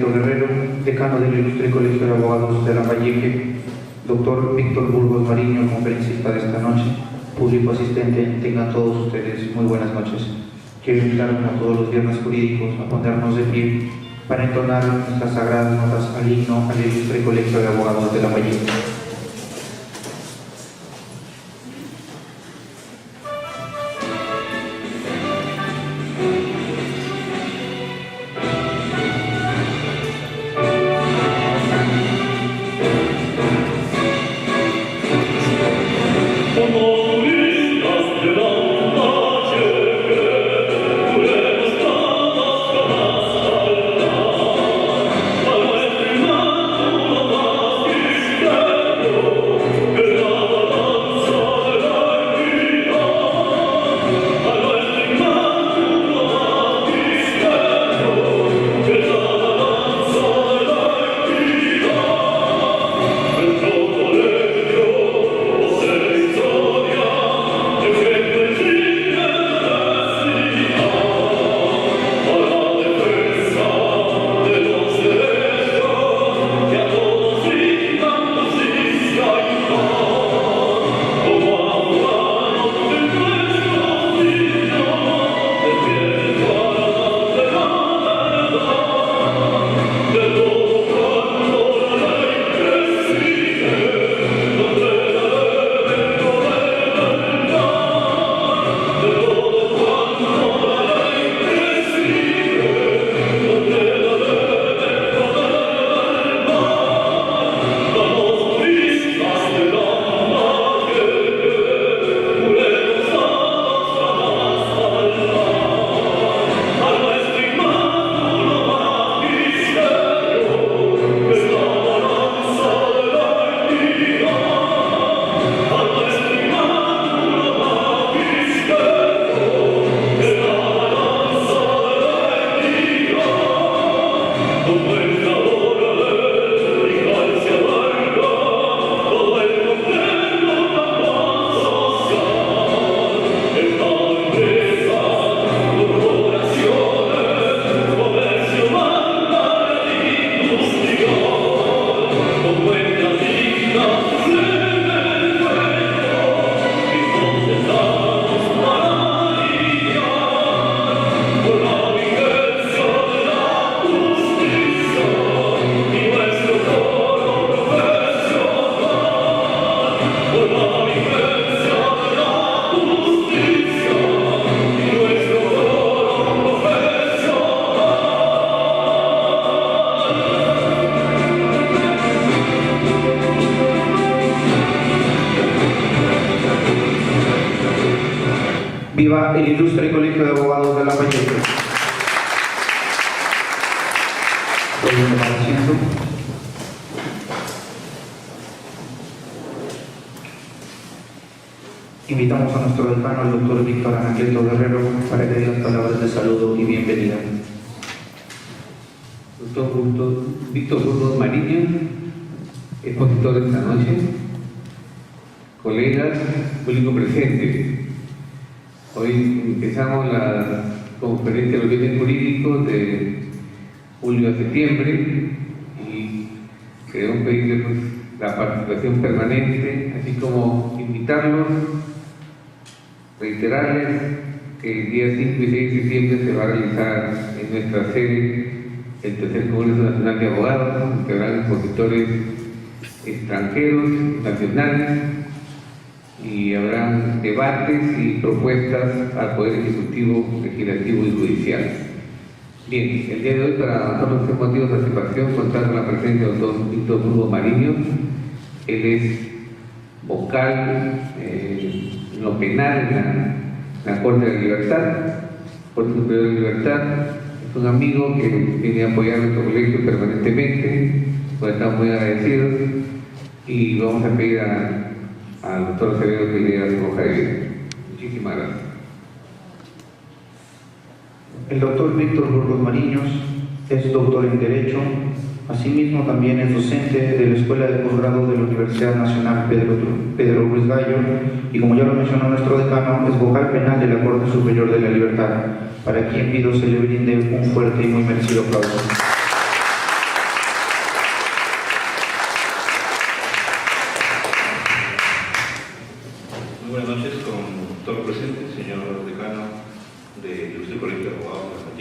Anacleto Guerrero, decano del Ilustre Colegio de Abogados de Lambayeque, doctor Víctor Burgos Mariño, conferencista de esta noche, público asistente, tengan todos ustedes muy buenas noches. Quiero invitar, como todos los viernes jurídicos, a ponernos de pie para entonar nuestras sagradas notas al himno al Ilustre Colegio de Abogados de Lambayeque. Viva el Ilustre Colegio de Abogados de Lambayeque. Pueden tomar asiento. Invitamos a nuestro decano, el doctor Víctor Anacleto Guerrero, para que dé las palabras de saludo y bienvenida. Doctor Víctor Burgos Mariño, expositor de esta noche, colegas, público presente. Hoy empezamos la conferencia de los bienes jurídicos de julio a septiembre y queremos pedirles pues, la participación permanente, así como invitarlos, reiterarles que el día 5 y 6 de septiembre se va a realizar en nuestra sede el tercer Congreso Nacional de Abogados, que habrán expositores extranjeros, nacionales, y habrán debates y propuestas al Poder Ejecutivo, Legislativo y Judicial. Bien, el día de hoy para nosotros es motivo de satisfacción contar con la presencia del doctor Víctor Burgos Mariño. Él es vocal en lo penal en la Corte de la Libertad, Corte Superior de Libertad. Es un amigo que viene a apoyar nuestro colegio permanentemente, pues estamos muy agradecidos y vamos a pedir al doctor Acevedo que lea su hoja de vida. Muchísimas gracias. El doctor Víctor Burgos Mariños es doctor en Derecho, asimismo también es docente de la Escuela de Posgrado de la Universidad Nacional Pedro Ruiz Gallo y, como ya lo mencionó nuestro decano, es vocal penal de la Corte Superior de la Libertad, para quien pido se le brinde un fuerte y muy merecido aplauso.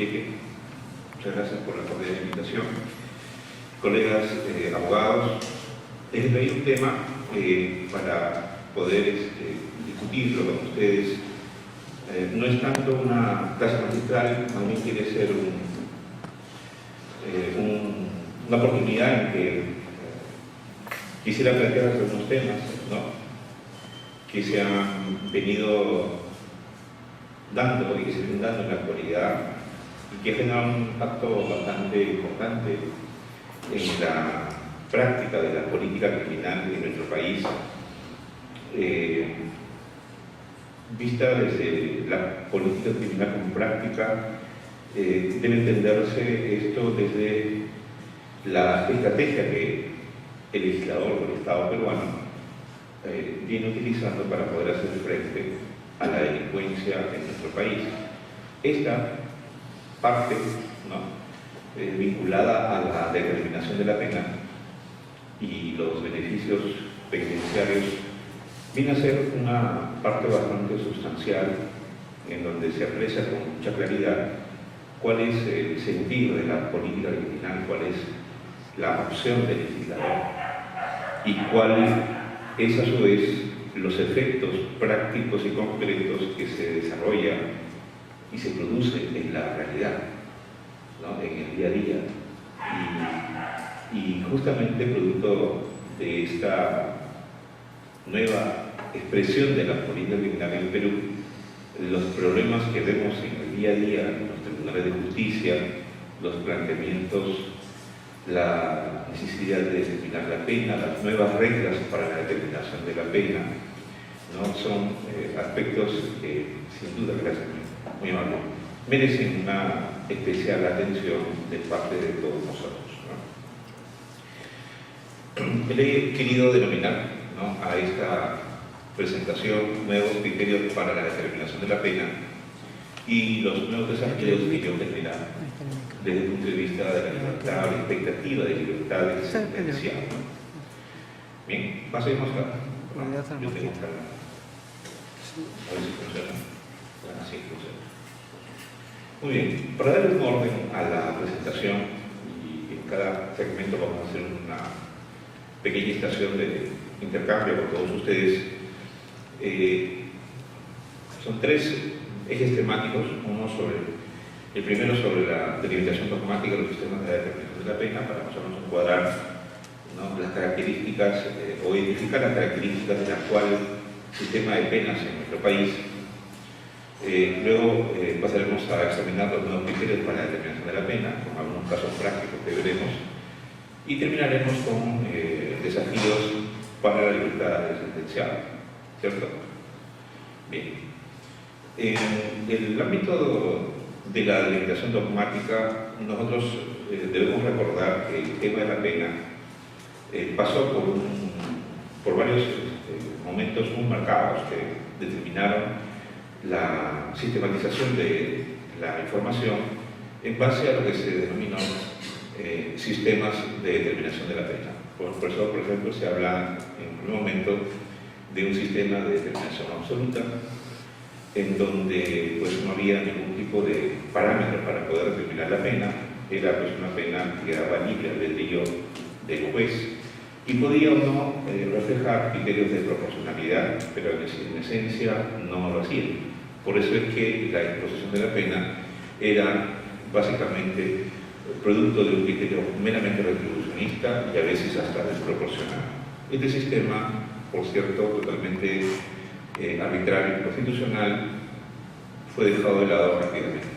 Lambayeque. Muchas gracias por la cordial invitación. Colegas abogados, les traí un tema para poder discutirlo con ustedes. No es tanto una clase magistral, a mí quiere ser una oportunidad en que quisiera plantear algunos temas, ¿no?, que se han venido dando y que se vienen dando en la actualidad y que generan un impacto bastante importante en la práctica de la política criminal en nuestro país. Vista desde la política criminal como práctica, debe entenderse esto desde la estrategia que el legislador del Estado peruano viene utilizando para poder hacer frente a la delincuencia en nuestro país. Esta parte, ¿no?, vinculada a la determinación de la pena y los beneficios penitenciarios, viene a ser una parte bastante sustancial en donde se aprecia con mucha claridad cuál es el sentido de la política criminal, cuál es la opción del legislador y cuál es a su vez los efectos prácticos y concretos que se desarrollan y se producen en la realidad, ¿no?, en el día a día. Y justamente producto de esta nueva expresión de la política criminal en Perú, los problemas que vemos en el día a día en los tribunales de justicia, los planteamientos, la necesidad de determinar la pena, las nuevas reglas para la determinación de la pena, ¿no?, son aspectos que, sin duda, gracias, muy amable, merecen una especial atención de parte de todos nosotros, ¿no? Le he querido denominar, ¿no?, a esta presentación nuevos criterios para la determinación de la pena y los nuevos desafíos que yo tendría desde el punto de vista de la libertad, la expectativa de libertad del sentenciado. Bien, pasemos a ver si funciona. Así funciona. Muy bien, para darle un orden a la presentación, y en cada segmento vamos a hacer una pequeña estación de intercambio con todos ustedes. Son tres ejes temáticos, el primero sobre la delimitación dogmática de los sistemas de determinación de la pena, para más o menos encuadrar, ¿no?, las características o identificar las características del actual sistema de penas en nuestro país. Luego pasaremos a examinar los nuevos criterios para la determinación de la pena, con algunos casos prácticos que veremos, y terminaremos con desafíos para la libertad del sentenciado, ¿cierto? Bien. En el ámbito de la delimitación dogmática, nosotros debemos recordar que el tema de la pena pasó por varios momentos muy marcados que determinaron la sistematización de la información en base a lo que se denominó sistemas de determinación de la pena. Por eso, por ejemplo, se habla en un momento de un sistema de determinación absoluta, en donde pues no había ningún tipo de parámetro para poder determinar la pena. Era pues una pena que quedaba libre albedrío del juez y podía o no reflejar criterios de proporcionalidad, pero en esencia no lo hacía. Por eso es que la imposición de la pena era básicamente producto de un criterio meramente retribucionista y a veces hasta desproporcionado. Este sistema, por cierto, totalmente arbitrario y constitucional, fue dejado de lado rápidamente.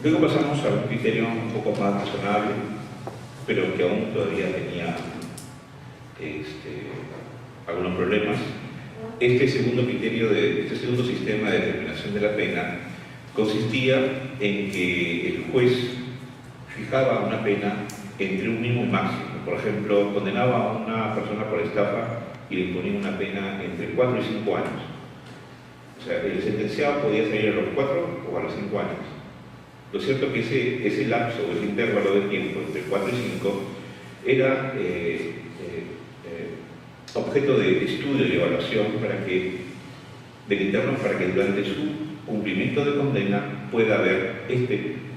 Luego pasamos a un criterio un poco más razonable, pero que aún todavía tenía algunos problemas. Este segundo criterio, este segundo sistema de determinación de la pena, consistía en que el juez fijaba una pena entre un mínimo y máximo. Por ejemplo, condenaba a una persona por estafa y le imponía una pena entre 4 y 5 años. O sea, el sentenciado podía salir a los 4 o a los 5 años. Lo cierto es que ese lapso, ese intervalo de tiempo entre 4 y 5 era objeto de estudio y evaluación para que del interno para que durante su cumplimiento de condena pueda haber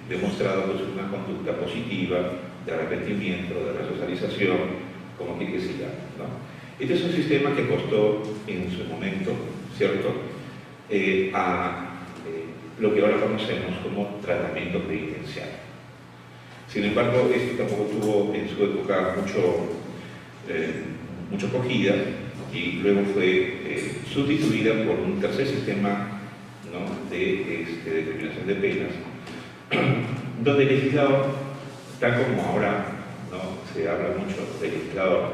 demostrado pues, una conducta positiva, de arrepentimiento, de resocialización, como que se llame, ¿no? Este es un sistema que costó en su momento, ¿cierto?, lo que ahora conocemos como tratamiento penitenciario. Sin embargo, esto tampoco tuvo en su época mucha acogida y luego fue sustituida por un tercer sistema, ¿no?, de determinación de penas, donde el legislador, tal como ahora, ¿no?, se habla mucho del legislador,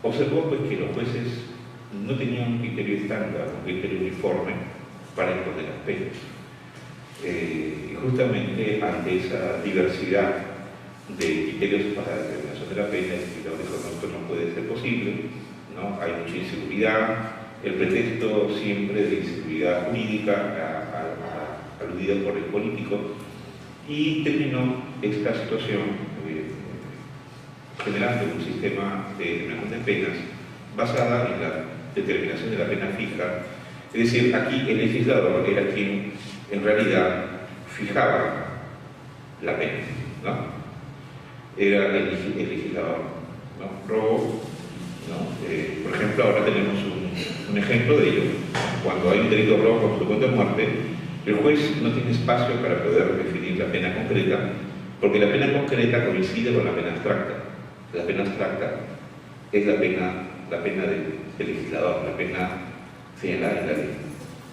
observó pues, que los jueces no tenían un criterio estándar, un criterio uniforme para imponer las penas. Y justamente ante esa diversidad de criterios para la determinación de la pena, el legislador dijo, no, esto no puede ser posible, ¿no? Hay mucha inseguridad, el pretexto siempre de inseguridad jurídica aludida por el político, y terminó esta situación generando un sistema de determinación de penas basada en la determinación de la pena fija. Es decir, aquí el legislador era quien en realidad fijaba la pena, ¿no? Era el legislador, ¿no? Robo, ¿no? Por ejemplo, ahora tenemos un ejemplo de ello. Cuando hay un delito de robo con consecuente muerte, el juez no tiene espacio para poder definir la pena concreta, porque la pena concreta coincide con la pena abstracta. La pena abstracta es la pena del legislador, la pena señalada en la ley.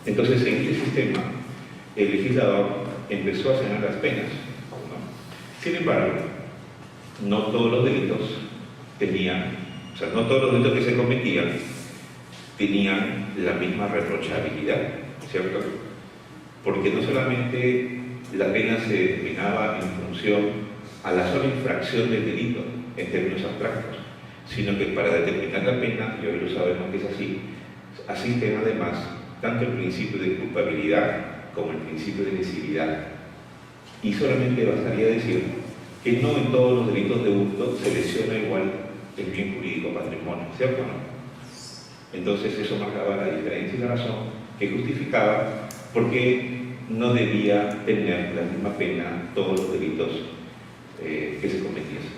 Entonces, en este sistema, el legislador empezó a señalar las penas, ¿no? Sin embargo, no todos los delitos no todos los delitos que se cometían tenían la misma reprochabilidad, ¿cierto? Porque no solamente la pena se determinaba en función a la sola infracción del delito, en términos abstractos, sino que para determinar la pena, y hoy lo sabemos que es así, asisten además tanto el principio de culpabilidad como el principio de lesividad. Y solamente bastaría decir que no en todos los delitos de hurto se lesiona igual el bien jurídico patrimonio, ¿cierto o no? Entonces eso marcaba la diferencia y la razón que justificaba por qué no debía tener la misma pena todos los delitos que se cometiesen.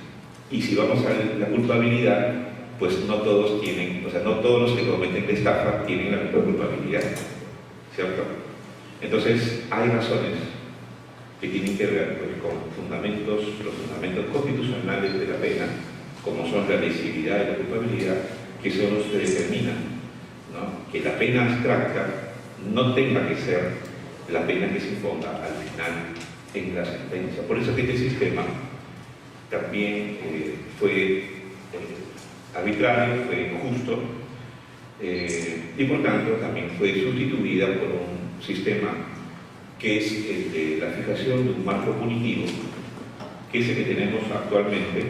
Y si vamos a la culpabilidad, pues no todos tienen, no todos los que cometen de estafa tienen la misma culpabilidad, ¿cierto? Entonces hay razones que tienen que ver pues, con los fundamentos constitucionales de la pena, como son la lesividad y la culpabilidad, que son los que determinan, ¿no?, que la pena abstracta no tenga que ser la pena que se imponga al final en la sentencia. Por eso que este sistema también fue arbitrario, fue injusto, y por tanto también fue sustituida por un sistema que es el de la fijación de un marco punitivo, que es el que tenemos actualmente,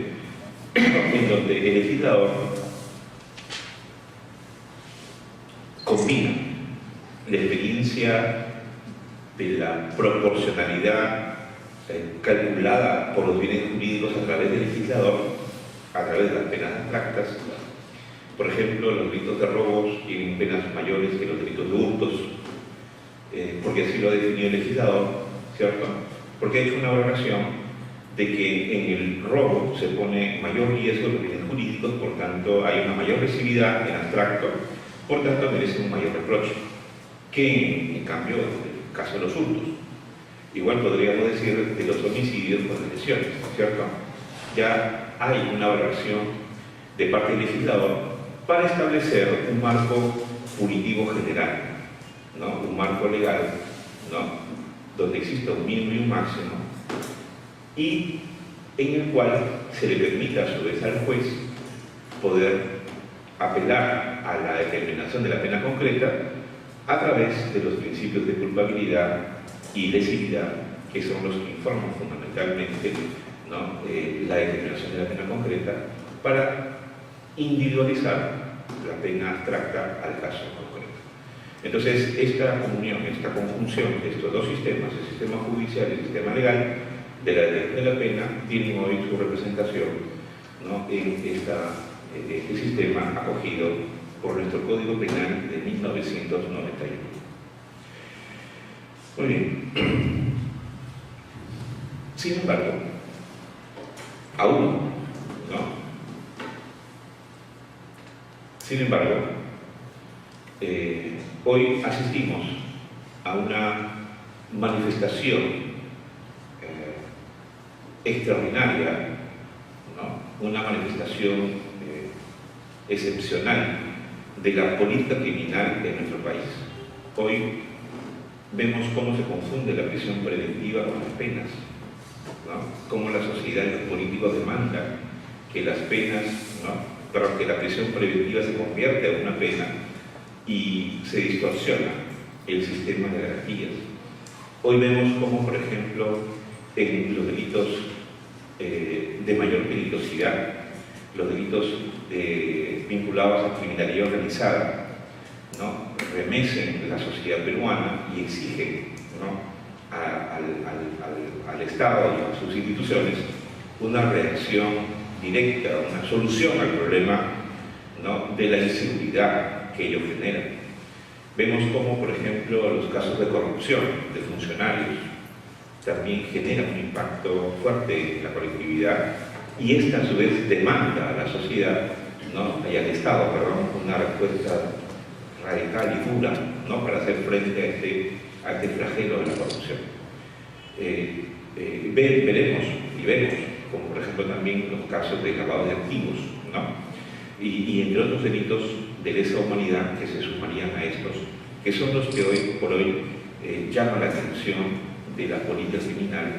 en donde el legislador combina la experiencia de la proporcionalidad calculada por los bienes jurídicos a través del legislador, a través de las penas abstractas. Por ejemplo, los delitos de robos tienen penas mayores que los delitos de hurtos, porque así lo ha definido el legislador, ¿cierto? Porque ha hecho una valoración de que en el robo se pone mayor riesgo de los bienes jurídicos, por tanto hay una mayor lesividad en abstracto, por tanto merece un mayor reproche, que en cambio en el caso de los hurtos. Igual podríamos decir de los homicidios con lesiones, ¿cierto? Ya hay una valoración de parte del legislador para establecer un marco punitivo general, ¿no? Un marco legal, ¿no?, donde exista un mínimo y un máximo, y en el cual se le permita a su vez al juez poder apelar a la determinación de la pena concreta a través de los principios de culpabilidad y lesividad, que son los que informan fundamentalmente, ¿no?, la determinación de la pena concreta, para individualizar la pena abstracta al caso concreto. Entonces, esta comunión, esta conjunción de estos dos sistemas, el sistema judicial y el sistema legal, de la detención de la pena, tienen hoy su representación, ¿no?, en este sistema acogido por nuestro Código Penal de 1991. Muy bien. Sin embargo, aún no. Sin embargo, hoy asistimos a una manifestación extraordinaria, ¿no? Una manifestación excepcional de la política criminal de nuestro país. Hoy vemos cómo se confunde la prisión preventiva con las penas, ¿no? Cómo la sociedad y los políticos demandan que las penas, ¿no?, para que la prisión preventiva se convierta en una pena, y se distorsiona el sistema de garantías. Hoy vemos cómo, por ejemplo, en los delitos de mayor peligrosidad, los delitos vinculados a criminalidad organizada, ¿no?, remecen la sociedad peruana y exigen, ¿no?, al Estado y a sus instituciones una reacción directa, una solución al problema, ¿no?, de la inseguridad que ellos generan. Vemos cómo, por ejemplo, los casos de corrupción de funcionarios también generan un impacto fuerte en la colectividad, y esta a su vez demanda a la sociedad, ¿no?, y al Estado, perdón, una respuesta radical y dura, ¿no?, para hacer frente a este flagelo de la corrupción. Veremos y vemos como por ejemplo también los casos de lavado de activos, ¿no?, y entre otros delitos de lesa humanidad que se sumarían a estos, que son los que hoy por hoy llaman la atención de la política criminal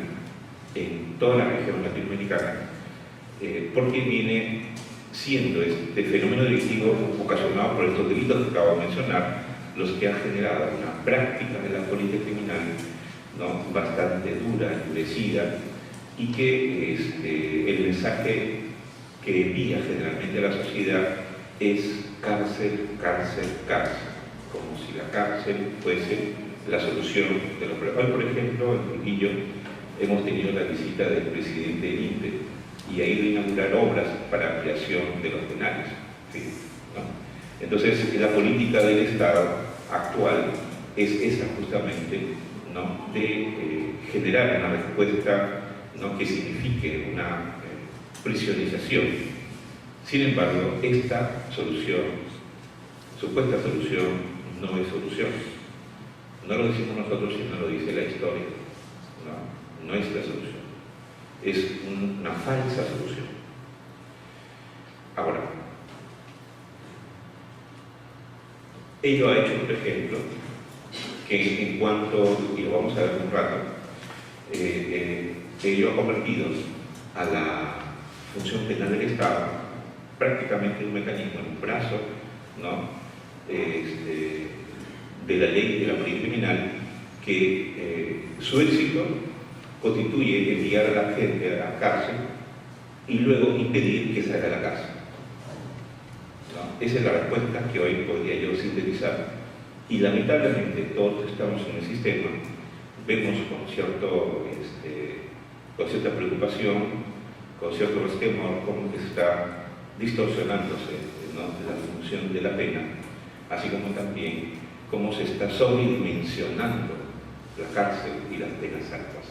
en toda la región latinoamericana, porque viene siendo este fenómeno delictivo ocasionado por estos delitos que acabo de mencionar los que han generado una práctica de la política criminal, ¿no?, bastante dura, endurecida, y que el mensaje que envía generalmente a la sociedad es cárcel, cárcel, cárcel, como si la cárcel fuese la solución de los problemas. Hoy, por ejemplo, en Trujillo hemos tenido la visita del presidente del INPE y ha ido a inaugurar obras para ampliación de los penales, ¿sí?, ¿no? Entonces, la política del Estado actual es esa justamente, ¿no?, de generar una respuesta, ¿no?, que signifique una prisionización. Sin embargo, esta solución, supuesta solución, no es solución. No lo decimos nosotros, sino lo dice la historia. No es la solución. Es una falsa solución. Ahora, ello ha hecho, por ejemplo, que en cuanto, y lo vamos a ver un rato, ello ha convertido a la función penal del Estado prácticamente un mecanismo, en un brazo, ¿no?, de la ley de la política criminal, que su éxito constituye enviar a la gente a la cárcel y luego impedir que salga de la cárcel, ¿no? Esa es la respuesta que hoy podría yo sintetizar, y lamentablemente todos que estamos en el sistema vemos con cierta preocupación, con cierto resquemor, cómo está distorsionándose, ¿no?, la función de la pena, así como también cómo se está sobredimensionando la cárcel y las penas altas.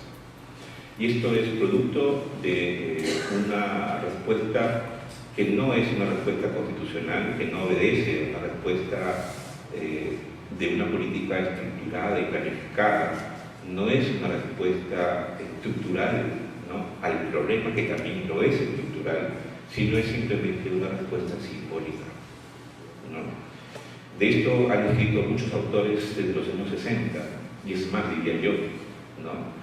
Y esto es producto de una respuesta que no es una respuesta constitucional, que no obedece a una respuesta de una política estructurada y planificada, no es una respuesta estructural, ¿no?, al problema, que también lo es estructural, sino es simplemente una respuesta simbólica, ¿no? De esto han escrito muchos autores desde los años 60, y es más, diría yo, ¿no?,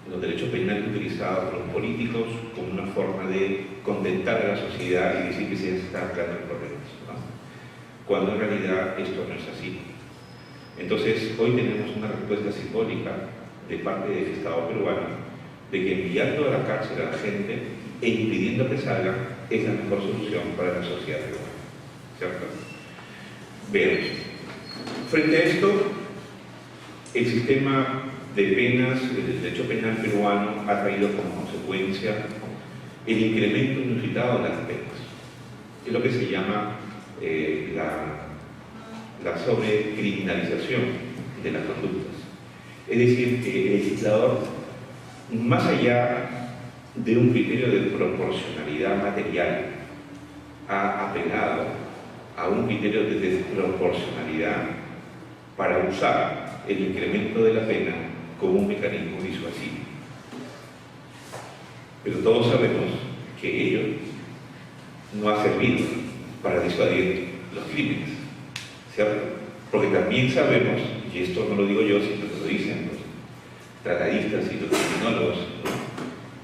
los derechos penales utilizados por los políticos como una forma de contentar a la sociedad y decir que se está creando problemas, ¿no?, cuando en realidad esto no es así. Entonces, hoy tenemos una respuesta simbólica de parte del Estado peruano de que enviando a la cárcel a la gente e impidiendo que salgan es la mejor solución para la sociedad peruana, ¿cierto? Veamos. Frente a esto, el sistema de penas, el derecho penal peruano ha traído como consecuencia el incremento inusitado de las penas. Es lo que se llama la sobrecriminalización de las conductas. Es decir, que el legislador, más allá de un criterio de proporcionalidad material, ha apelado a un criterio de desproporcionalidad para usar el incremento de la pena como un mecanismo disuasivo. Pero todos sabemos que ello no ha servido para disuadir los crímenes, ¿cierto? Porque también sabemos, y esto no lo digo yo, sino que lo dicen los tratadistas y los criminólogos, ¿no?,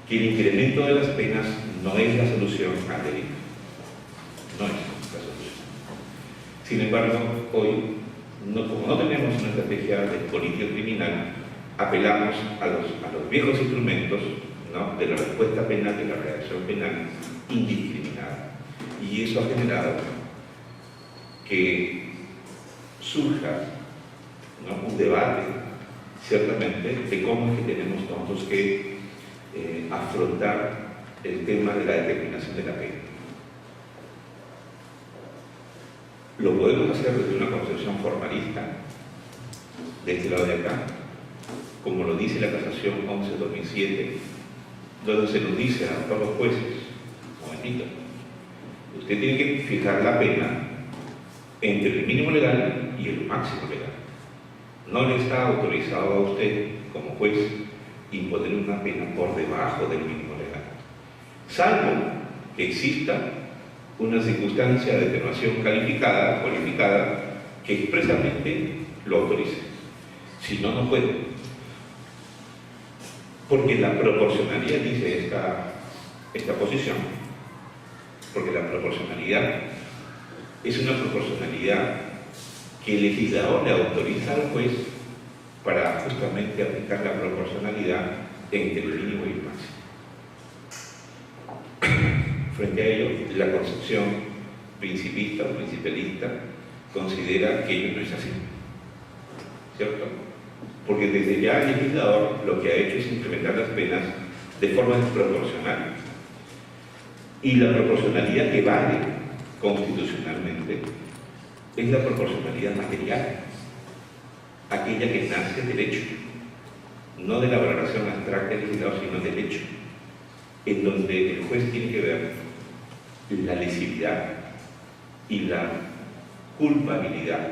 que el incremento de las penas no es la solución al delito. No es la solución. Sin embargo, hoy, como no tenemos una estrategia de política criminal, apelamos a los viejos instrumentos, ¿no?, de la respuesta penal, de la reacción penal indiscriminada. Y eso ha generado que surja, ¿no?, un debate, ciertamente, de cómo es que tenemos nosotros que afrontar el tema de la determinación de la pena. Lo podemos hacer desde una concepción formalista, de este lado de acá, como lo dice la Casación 11-2007, donde se nos dice a todos los jueces: momentito, usted tiene que fijar la pena entre el mínimo legal y el máximo legal. No le está autorizado a usted, como juez, imponer una pena por debajo del mínimo legal, salvo que exista una circunstancia de atenuación cualificada que expresamente lo autorice. Si no, no puede. Porque la proporcionalidad, dice esta posición, porque la proporcionalidad es una proporcionalidad que el legislador le autoriza al juez para justamente aplicar la proporcionalidad entre el mínimo y el máximo. Frente a ello, la concepción principista o principalista considera que ello no es así, ¿cierto? Porque desde ya el legislador lo que ha hecho es implementar las penas de forma desproporcional. Y la proporcionalidad que vale constitucionalmente es la proporcionalidad material, aquella que nace del hecho, no de la valoración abstracta del legislador, sino del hecho, en donde el juez tiene que ver la lesividad y la culpabilidad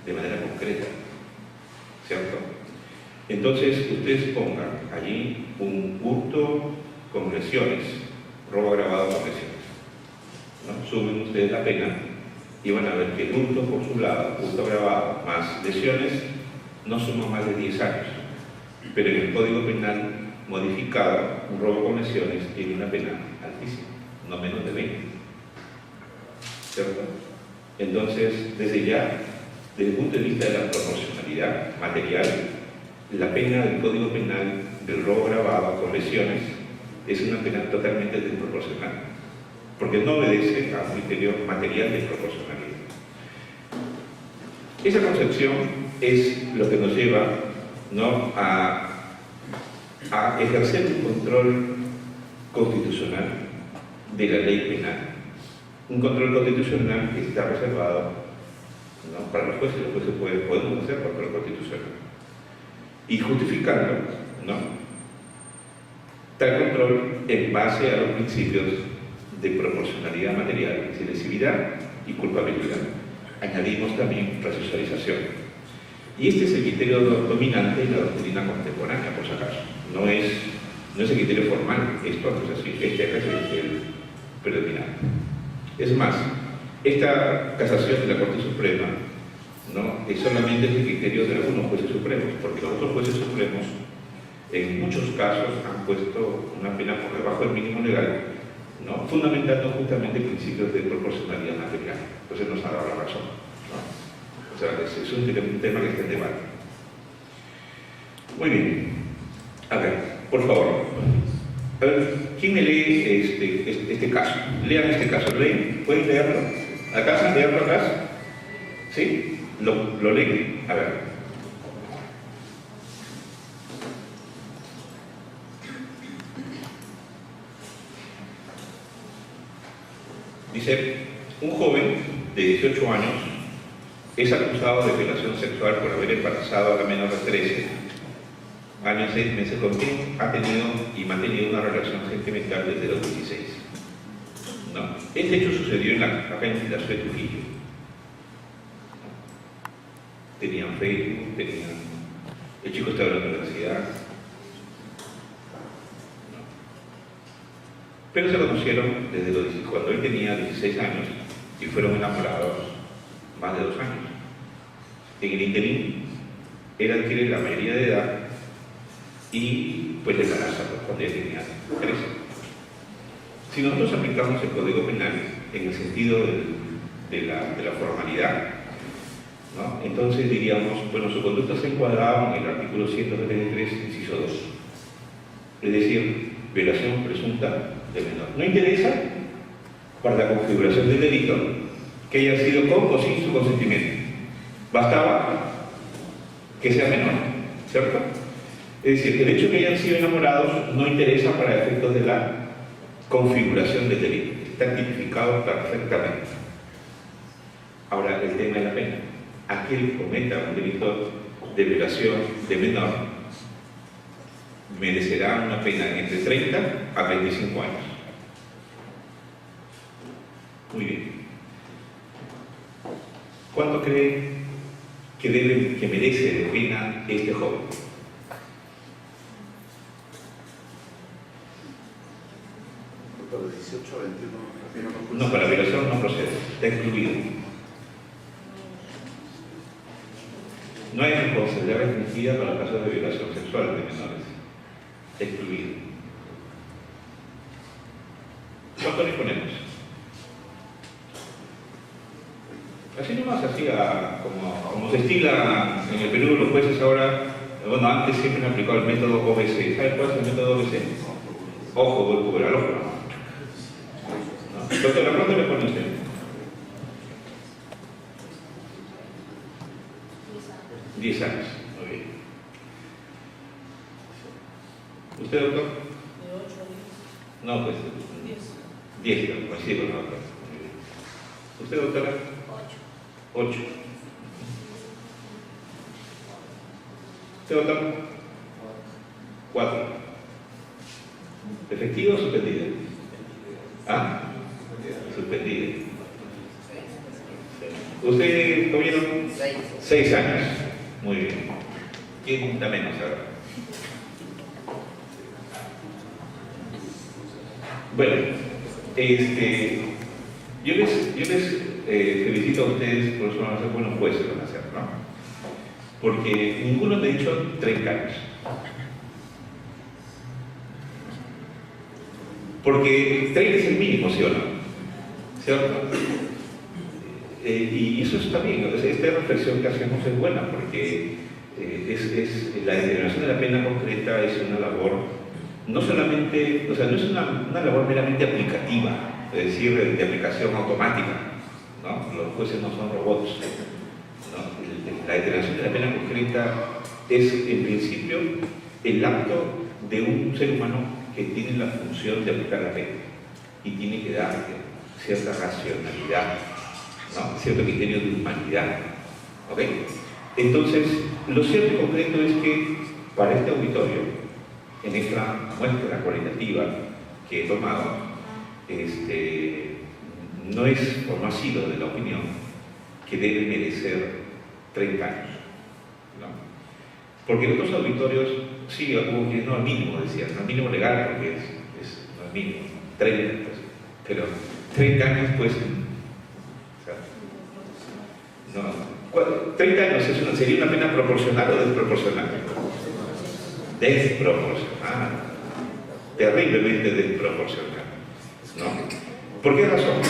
de manera concreta, ¿cierto? Entonces, ustedes pongan allí un hurto con lesiones, robo agravado con lesiones, ¿no? Suben ustedes la pena y van a ver que el hurto por su lado, hurto agravado más lesiones, no suma más de 10 años. Pero en el Código Penal modificado, un robo con lesiones tiene una pena altísima, no menos de 20. ¿Cierto? Entonces, desde ya, desde el punto de vista de la proporcionalidad material, la pena del Código Penal del robo agravado con lesiones es una pena totalmente desproporcional, porque no obedece a un criterio material de proporcionalidad. Esa concepción es lo que nos lleva, ¿no?, a ejercer un control constitucional de la ley penal. Un control constitucional que está reservado, ¿no?, para los jueces. Los jueces podemos hacer control constitucional. Y justificando, ¿no?, tal control en base a los principios de proporcionalidad material, lesividad y culpabilidad. Añadimos también resocialización. Y este es el criterio dominante en la doctrina contemporánea, por si acaso. No es el criterio formal, esto no es así, este es el predominante. Es más, esta casación de la Corte Suprema, ¿no?, es solamente el criterio de algunos jueces supremos, porque los otros jueces supremos en muchos casos han puesto una pena por debajo del mínimo legal, ¿no?, fundamentando justamente principios de proporcionalidad material. Entonces nos ha dado la razón, ¿no? O sea, es un tema que está en debate. Muy bien. A ver, por favor. A ver, ¿quién me lee este caso? Lean este caso. ¿Leen? ¿Pueden leerlo? ¿Acaso leerlo acá? ¿Sí? Lo leen. A ver. Dice, un joven de 18 años es acusado de violación sexual por haber embarazado a la menor de 13 años, 6 meses, con quien ha tenido y mantenido una relación sentimental desde los 16. ¿No? Este hecho sucedió en la agencia de Trujillo. Tenían Facebook, el chico estaba en la universidad. ¿No? Pero se conocieron desde cuando él tenía 16 años y fueron enamorados más de 2 años. En el interín, él adquiere la mayoría de edad y pues le embaraza cuando ella tenía 13. Si nosotros aplicamos el Código Penal en el sentido de la formalidad, ¿no? Entonces diríamos, bueno, su conducta se encuadraba en el artículo 173, inciso 2. Es decir, violación presunta de menor. No interesa para la configuración del delito que haya sido con o sin su consentimiento. Bastaba que sea menor, ¿cierto? Es decir, el hecho de que hayan sido enamorados no interesa para efectos de la configuración del delito. Está tipificado perfectamente. Ahora, el tema de la pena. Aquel que cometa un delito de violación de menor merecerá una pena entre 30 a 25 años. Muy bien. ¿Cuánto cree que merece de pena este joven? Para 18 a 21 No, para violación no procede, está excluido. No hay responsabilidad restringida para casos de violación sexual de menores. Está excluido. ¿Cuánto le ponemos? Así nomás, así como se estila en el Perú, los jueces ahora, bueno, antes siempre han aplicado el método OBC. ¿Sabe cuál es el método OBC? Ojo, por el ojo. ¿No? Doctora, ¿cuánto le pone usted? 10 años. Muy bien. ¿Usted, doctor? De 8 a 10. No, pues 10. 10, coincido con la doctora. Muy bien. ¿Usted, doctora? 8. ¿Usted, doctor? 4. ¿Efectivo o suspendida? Ah, suspendida. ¿Usted, caballero? 6 años. Muy bien. ¿Quién da menos ahora? Bueno, yo les felicito a ustedes por eso van a ser buenos jueces, van a ser, ¿no? Porque ninguno me ha dicho 30 años. Porque 30 es el mínimo, ¿sí o no? ¿Cierto? Y eso está bien. Esta reflexión que hacemos es buena porque la determinación de la pena concreta es una labor no solamente, o sea, no es una labor meramente aplicativa, es decir, de aplicación automática, ¿no? Los jueces no son robots, ¿no? La determinación de la pena concreta es, en principio, el acto de un ser humano que tiene la función de aplicar la pena y tiene que dar cierta racionalidad, ¿no? Cierto criterio de humanidad. ¿Ok? Entonces, lo cierto y concreto es que para este auditorio, en esta muestra cualitativa que he tomado, no es o no ha sido de la opinión que debe merecer 30 años, ¿no? Porque en otros auditorios, sí, hubo que no al mínimo, decían, no al mínimo legal, porque no al mínimo, 30, pues, pero 30 años, pues, o sea, no, 30 años sería una pena proporcional o desproporcional. Desproporcional, terriblemente desproporcional, ¿no? ¿Por qué razón?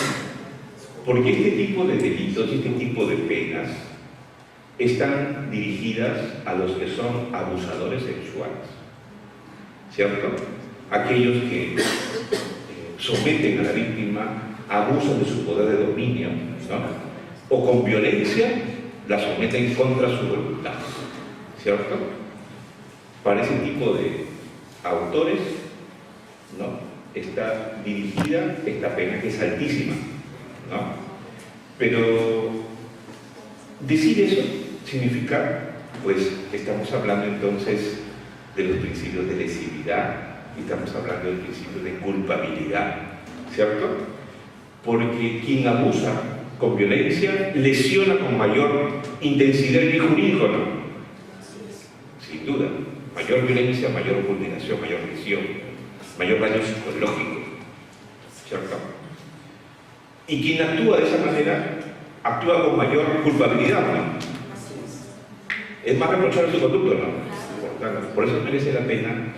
Porque este tipo de delitos y este tipo de penas están dirigidas a los que son abusadores sexuales, ¿cierto? Aquellos que someten a la víctima, abusan de su poder de dominio, ¿no? O con violencia la someten contra su voluntad, ¿cierto? Para ese tipo de autores, ¿no? Está dirigida esta pena que es altísima, ¿no? Pero Decir eso significa, pues, que estamos hablando entonces de los principios de lesividad, y estamos hablando del principio de culpabilidad, ¿cierto? Porque quien abusa con violencia lesiona con mayor intensidad el bien jurídico, ¿no? Sin duda. Mayor violencia, mayor vulneración, mayor lesión, mayor daño psicológico, ¿cierto? Y quien actúa de esa manera actúa con mayor culpabilidad, ¿no? Es más reprochable su conducto, ¿no? Por eso merece la pena.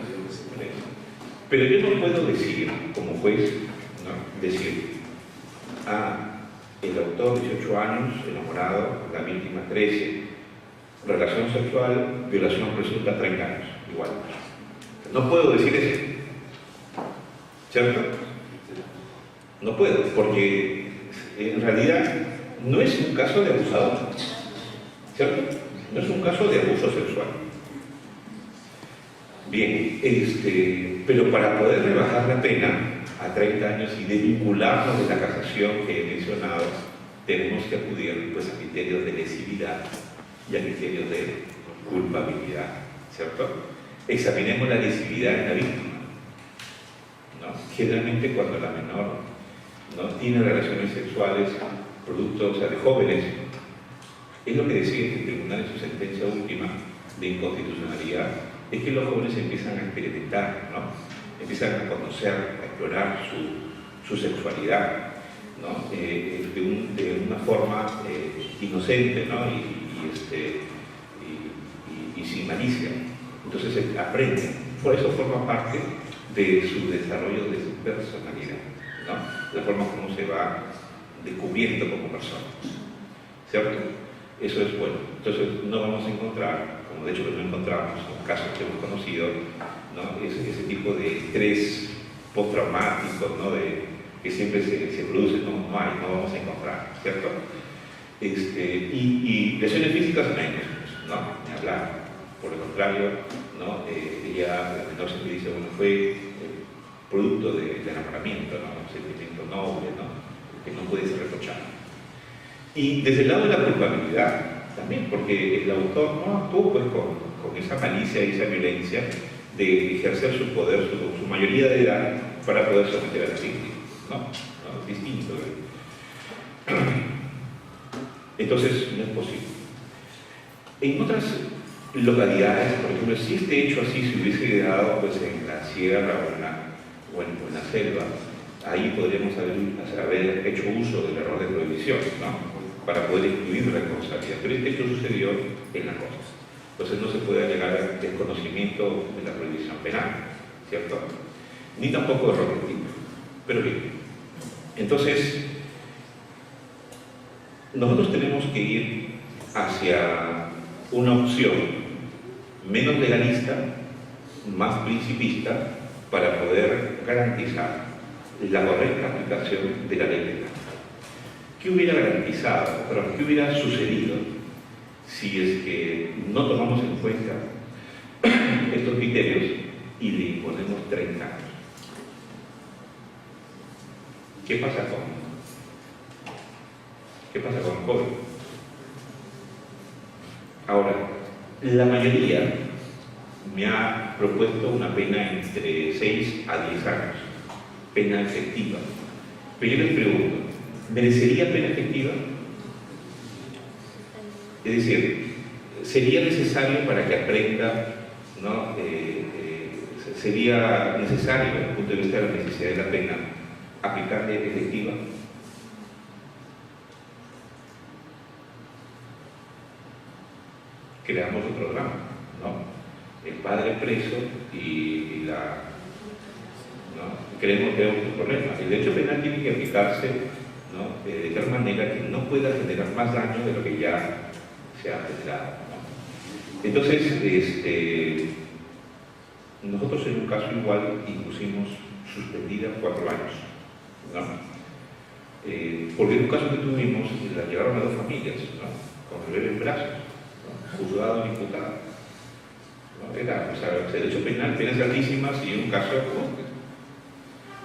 Pero yo no puedo decir, como juez, ¿no? Decir, el autor 18 años, enamorado, la víctima 13, relación sexual, violación presunta 30 años, igual. No puedo decir eso, ¿cierto? No puedo, porque en realidad no es un caso de abusador, ¿cierto? No es un caso de abuso sexual. Bien, pero para poder rebajar la pena a 30 años y desvincularnos de la casación que he mencionado, tenemos que acudir, pues, a criterios de lesividad y a criterios de culpabilidad, ¿cierto? Examinemos la lesividad en la víctima, ¿no? Generalmente cuando la menor no tiene relaciones sexuales producto, o sea, de jóvenes, es lo que decía el tribunal en su sentencia última de inconstitucionalidad, es que los jóvenes empiezan a experimentar, ¿no? Empiezan a conocer, a explorar su sexualidad, ¿no? De una forma inocente, ¿no? Y sin malicia. Entonces aprenden. Por eso forma parte de su desarrollo de su personalidad, ¿no? La forma como se va descubriendo como persona, ¿cierto? Eso es bueno. Entonces no vamos a encontrar, como de hecho no encontramos en casos que hemos conocido, ¿no? Ese tipo de estrés postraumático, ¿no? Que siempre se produce, no vamos a encontrar, ¿cierto? Y lesiones físicas menos, ¿no? Ni hablar. Por el contrario, ¿no? Ella, la menor siempre dice, bueno, fue producto del enamoramiento, ¿no? Un sentimiento noble, ¿no? Que no puede ser reprochado. Y desde el lado de la culpabilidad, también, porque el autor no actuó, pues, con esa malicia y esa violencia de ejercer su poder, su mayoría de edad, para poder someter a la víctima. No, es distinto. Entonces, no es posible. En otras localidades, por ejemplo, si este hecho así se hubiese dado, pues, en la sierra o en la selva, ahí podríamos haber hecho uso del error de prohibición, ¿no? Para poder excluir la responsabilidad. Pero este hecho sucedió en la costa. Entonces no se puede alegar al desconocimiento de la prohibición penal, ¿cierto? Ni tampoco error de tipo. Pero bien, entonces nosotros tenemos que ir hacia una opción menos legalista, más principista, para poder garantizar la correcta aplicación de la ley penal. ¿Qué hubiera garantizado, qué hubiera sucedido si es que no tomamos en cuenta estos criterios y le imponemos 30 años? ¿Qué pasa con el joven? Ahora, la mayoría me ha propuesto una pena entre 6 a 10 años, pena efectiva. Pero yo les pregunto, ¿merecería pena efectiva? Es decir, ¿sería necesario para que aprenda, ¿no? ¿Sería necesario, desde el punto de vista de la necesidad de la pena, aplicarle efectiva? Creamos otro drama, ¿no? El padre preso y ¿no? Creemos un problema. El derecho penal tiene que aplicarse, ¿no? De tal manera que no pueda generar más daño de lo que ya se ha generado, ¿no? Entonces, nosotros en un caso igual impusimos suspendida 4 años, ¿no? Porque en un caso que tuvimos, la llevaron a 2 familias, ¿no? Con el bebé en brazos, ¿no? Juzgado y imputado, ¿no? Era, o sea, derecho penal, penas altísimas y un caso.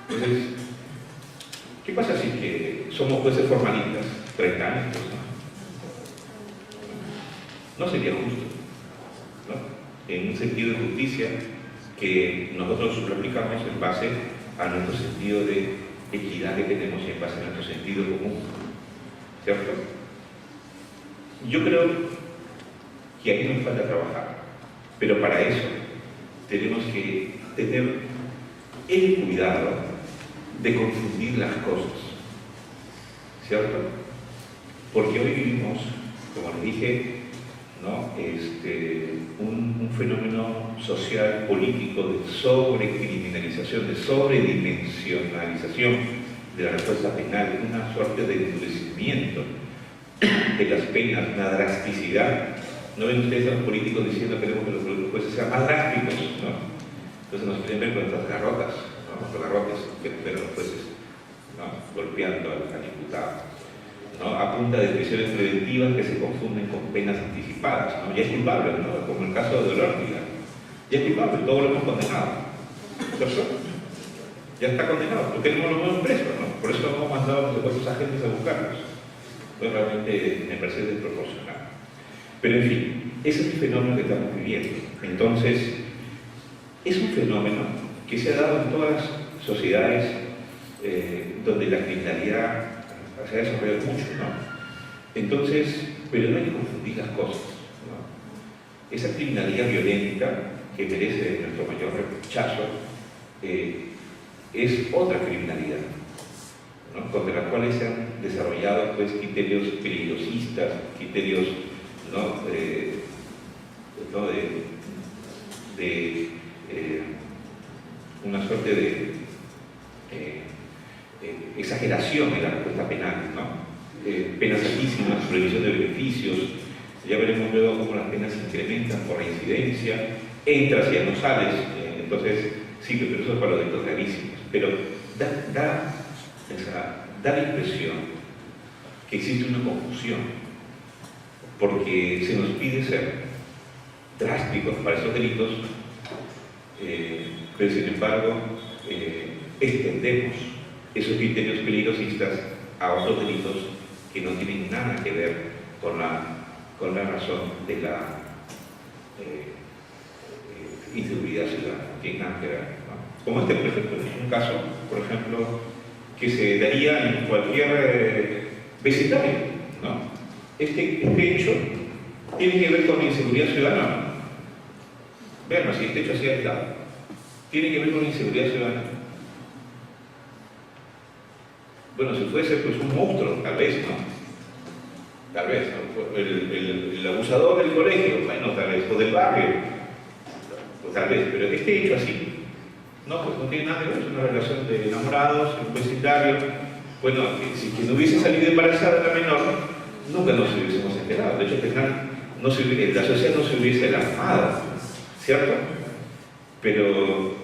Entonces, ¿qué pasa si que somos jueces formalistas? 30 años, no sería justo, ¿no? En un sentido de justicia que nosotros replicamos en base a nuestro sentido de equidad que tenemos y en base a nuestro sentido común, ¿cierto? Yo creo que ahí nos falta trabajar, pero para eso tenemos que tener el cuidado de confundir las cosas, ¿cierto? Porque hoy vivimos, como les dije, ¿no? Un fenómeno social, político de sobrecriminalización, de sobredimensionalización de la respuesta penal, una suerte de endurecimiento de las penas, una drasticidad. ¿No ven ustedes a los políticos diciendo que queremos que los jueces sean más drásticos, ¿no? Entonces nos quieren ver con estas garrotas, ¿no? Con garrotes que ver a los jueces, ¿no? Golpeando al imputado, ¿no? A punta de prisiones preventivas que se confunden con penas anticipadas, ¿no? Ya es culpable, ¿no? Como el caso de Olórdiga. Ya es culpable, todos lo hemos condenado. ¿Cierto? Ya está condenado, porque no lo hemos preso, ¿no? Por eso hemos mandado a nuestros agentes a buscarlos. Pues realmente me parece desproporcionado. Pero en fin, ese es el fenómeno que estamos viviendo. Entonces, es un fenómeno que se ha dado en todas las sociedades donde la criminalidad se ha desarrollado mucho, ¿no? Entonces, pero no hay que confundir las cosas, ¿no? Esa criminalidad violenta que merece nuestro mayor rechazo es otra criminalidad, ¿no? Contra las cuales se han desarrollado pues, criterios peligrosistas, criterios, ¿no? Una suerte de exageración en la respuesta penal, ¿no? Penas altísimas, prohibición de beneficios. Ya veremos luego cómo las penas se incrementan por reincidencia, entras y ya no sales, entonces sí, pero eso es para los delitos gravísimos. Pero da la impresión que existe una confusión, porque se nos pide ser drásticos para esos delitos, pero sin embargo extendemos esos criterios peligrosistas a otros delitos que no tienen nada que ver con la razón de la inseguridad ciudadana, no tienen nada que ver, ¿no? Como por ejemplo, es un caso, por ejemplo, que se daría en cualquier vecindario, ¿no? Este hecho tiene que ver con la inseguridad ciudadana. Vean, si este hecho así ha estado, tiene que ver con la inseguridad ciudadana. Bueno, si fuese pues un monstruo, tal vez, ¿no? Tal vez, ¿no? El abusador del colegio, bueno, tal vez, o del barrio, pues tal vez, pero este hecho así, no, pues no tiene nada que ver, es una relación de enamorados, un vecindario. Bueno, si no hubiese salido embarazada la menor, nunca nos hubiésemos enterado. De hecho, la sociedad no se hubiese alarmado, ¿cierto? Pero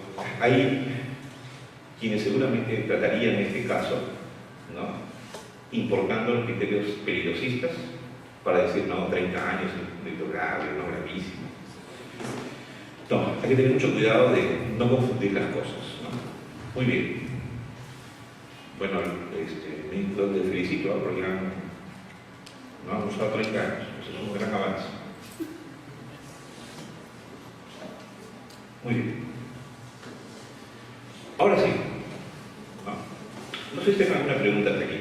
hay quienes seguramente tratarían este caso, ¿no? Importando los criterios peligrosistas para decir, no, 30 años, un delito grave, no gravísimo. No, hay que tener mucho cuidado de no confundir las cosas, ¿no? Muy bien. Bueno, les felicito, ¿no? Porque no han usado 30 años, eso es un gran avance. Muy bien. Ahora sí, no sé si tengan alguna pregunta hasta aquí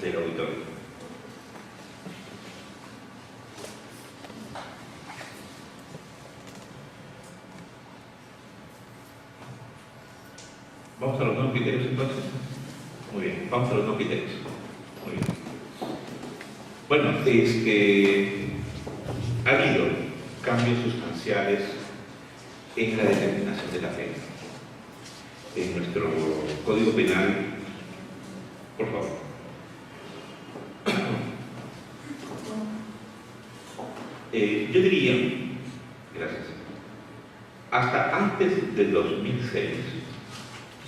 del auditorio. ¿Vamos a los nuevos criterios entonces? Muy bien, vamos a los nuevos criterios. Muy bien. Bueno, ha habido cambios sustanciales en la determinación de la pena. En nuestro Código Penal, por favor. Yo diría, gracias, hasta antes del 2006,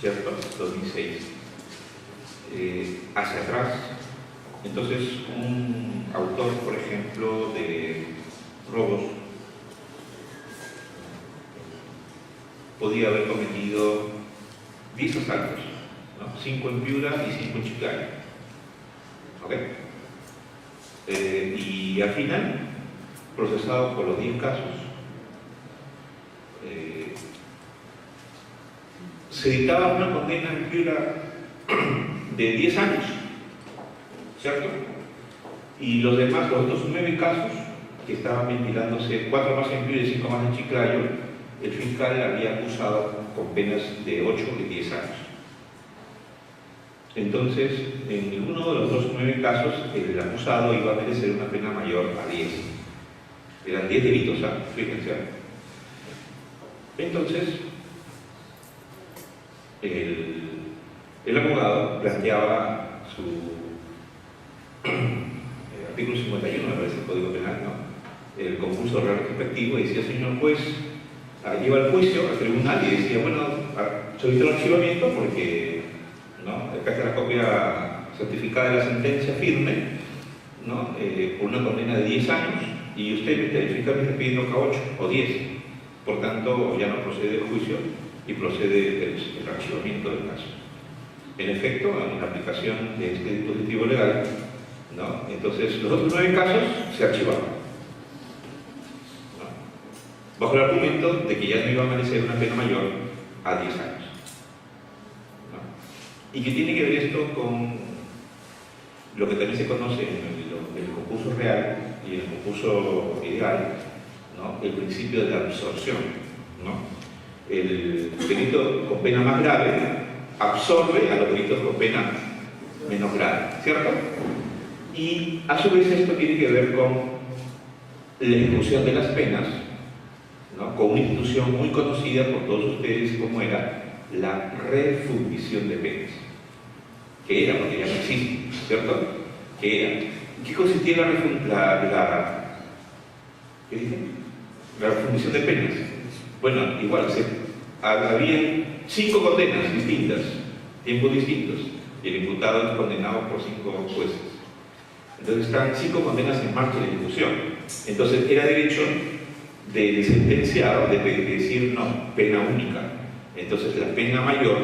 ¿cierto? 2006, hacia atrás, entonces un autor, por ejemplo, de robos, podía haber cometido 10 asaltos, ¿no? 5 en Piura y 5 en Chiclayo. ¿Ok? Y al final procesado por los 10 casos, se dictaba una condena en Piura de 10 años, ¿cierto? Y los demás, los otros 9 casos, que estaban ventilándose, 4 más en Piura y 5 más en Chiclayo, el fiscal había acusado con penas de 8 y 10 años. Entonces, en ninguno de los otros 9 casos, el acusado iba a merecer una pena mayor a 10. Eran 10 delitos, ¿ah? Fíjense. Entonces, el abogado planteaba su artículo 51, me parece el Código Penal, ¿no? El concurso real respectivo, y decía: señor juez, lleva el juicio al tribunal y decía: bueno, solicito el archivamiento porque, ¿no?, acá está la copia certificada de la sentencia firme, ¿no?, por una condena de 10 años, y usted el fiscal me está pidiendo K8 o 10, por tanto ya no procede el juicio y procede el archivamiento del caso. En efecto, en la aplicación de este dispositivo legal, ¿no?, entonces los otros 9 casos se archivaban, ¿no?, bajo el argumento de que ya no iba a merecer una pena mayor a 10 años. ¿No? ¿Y qué tiene que ver esto con lo que también se conoce en el concurso real y en el concurso ideal, ¿no?, el principio de la absorción, ¿no? El delito con pena más grave absorbe a los delitos con pena menos grave, ¿cierto? Y a su vez esto tiene que ver con la ejecución de las penas, ¿no?, con una institución muy conocida por todos ustedes como era la refundición de penas. ¿Qué era? Porque ya no existe, ¿cierto? ¿Qué era? ¿Qué consistía ¿qué dije? La refundición de penas? Bueno, igual, había 5 condenas distintas, tiempos distintos, y el imputado es condenado por 5 jueces. Entonces están 5 condenas en marcha de ejecución. Entonces era derecho del sentenciado de decir: no, pena única. Entonces la pena mayor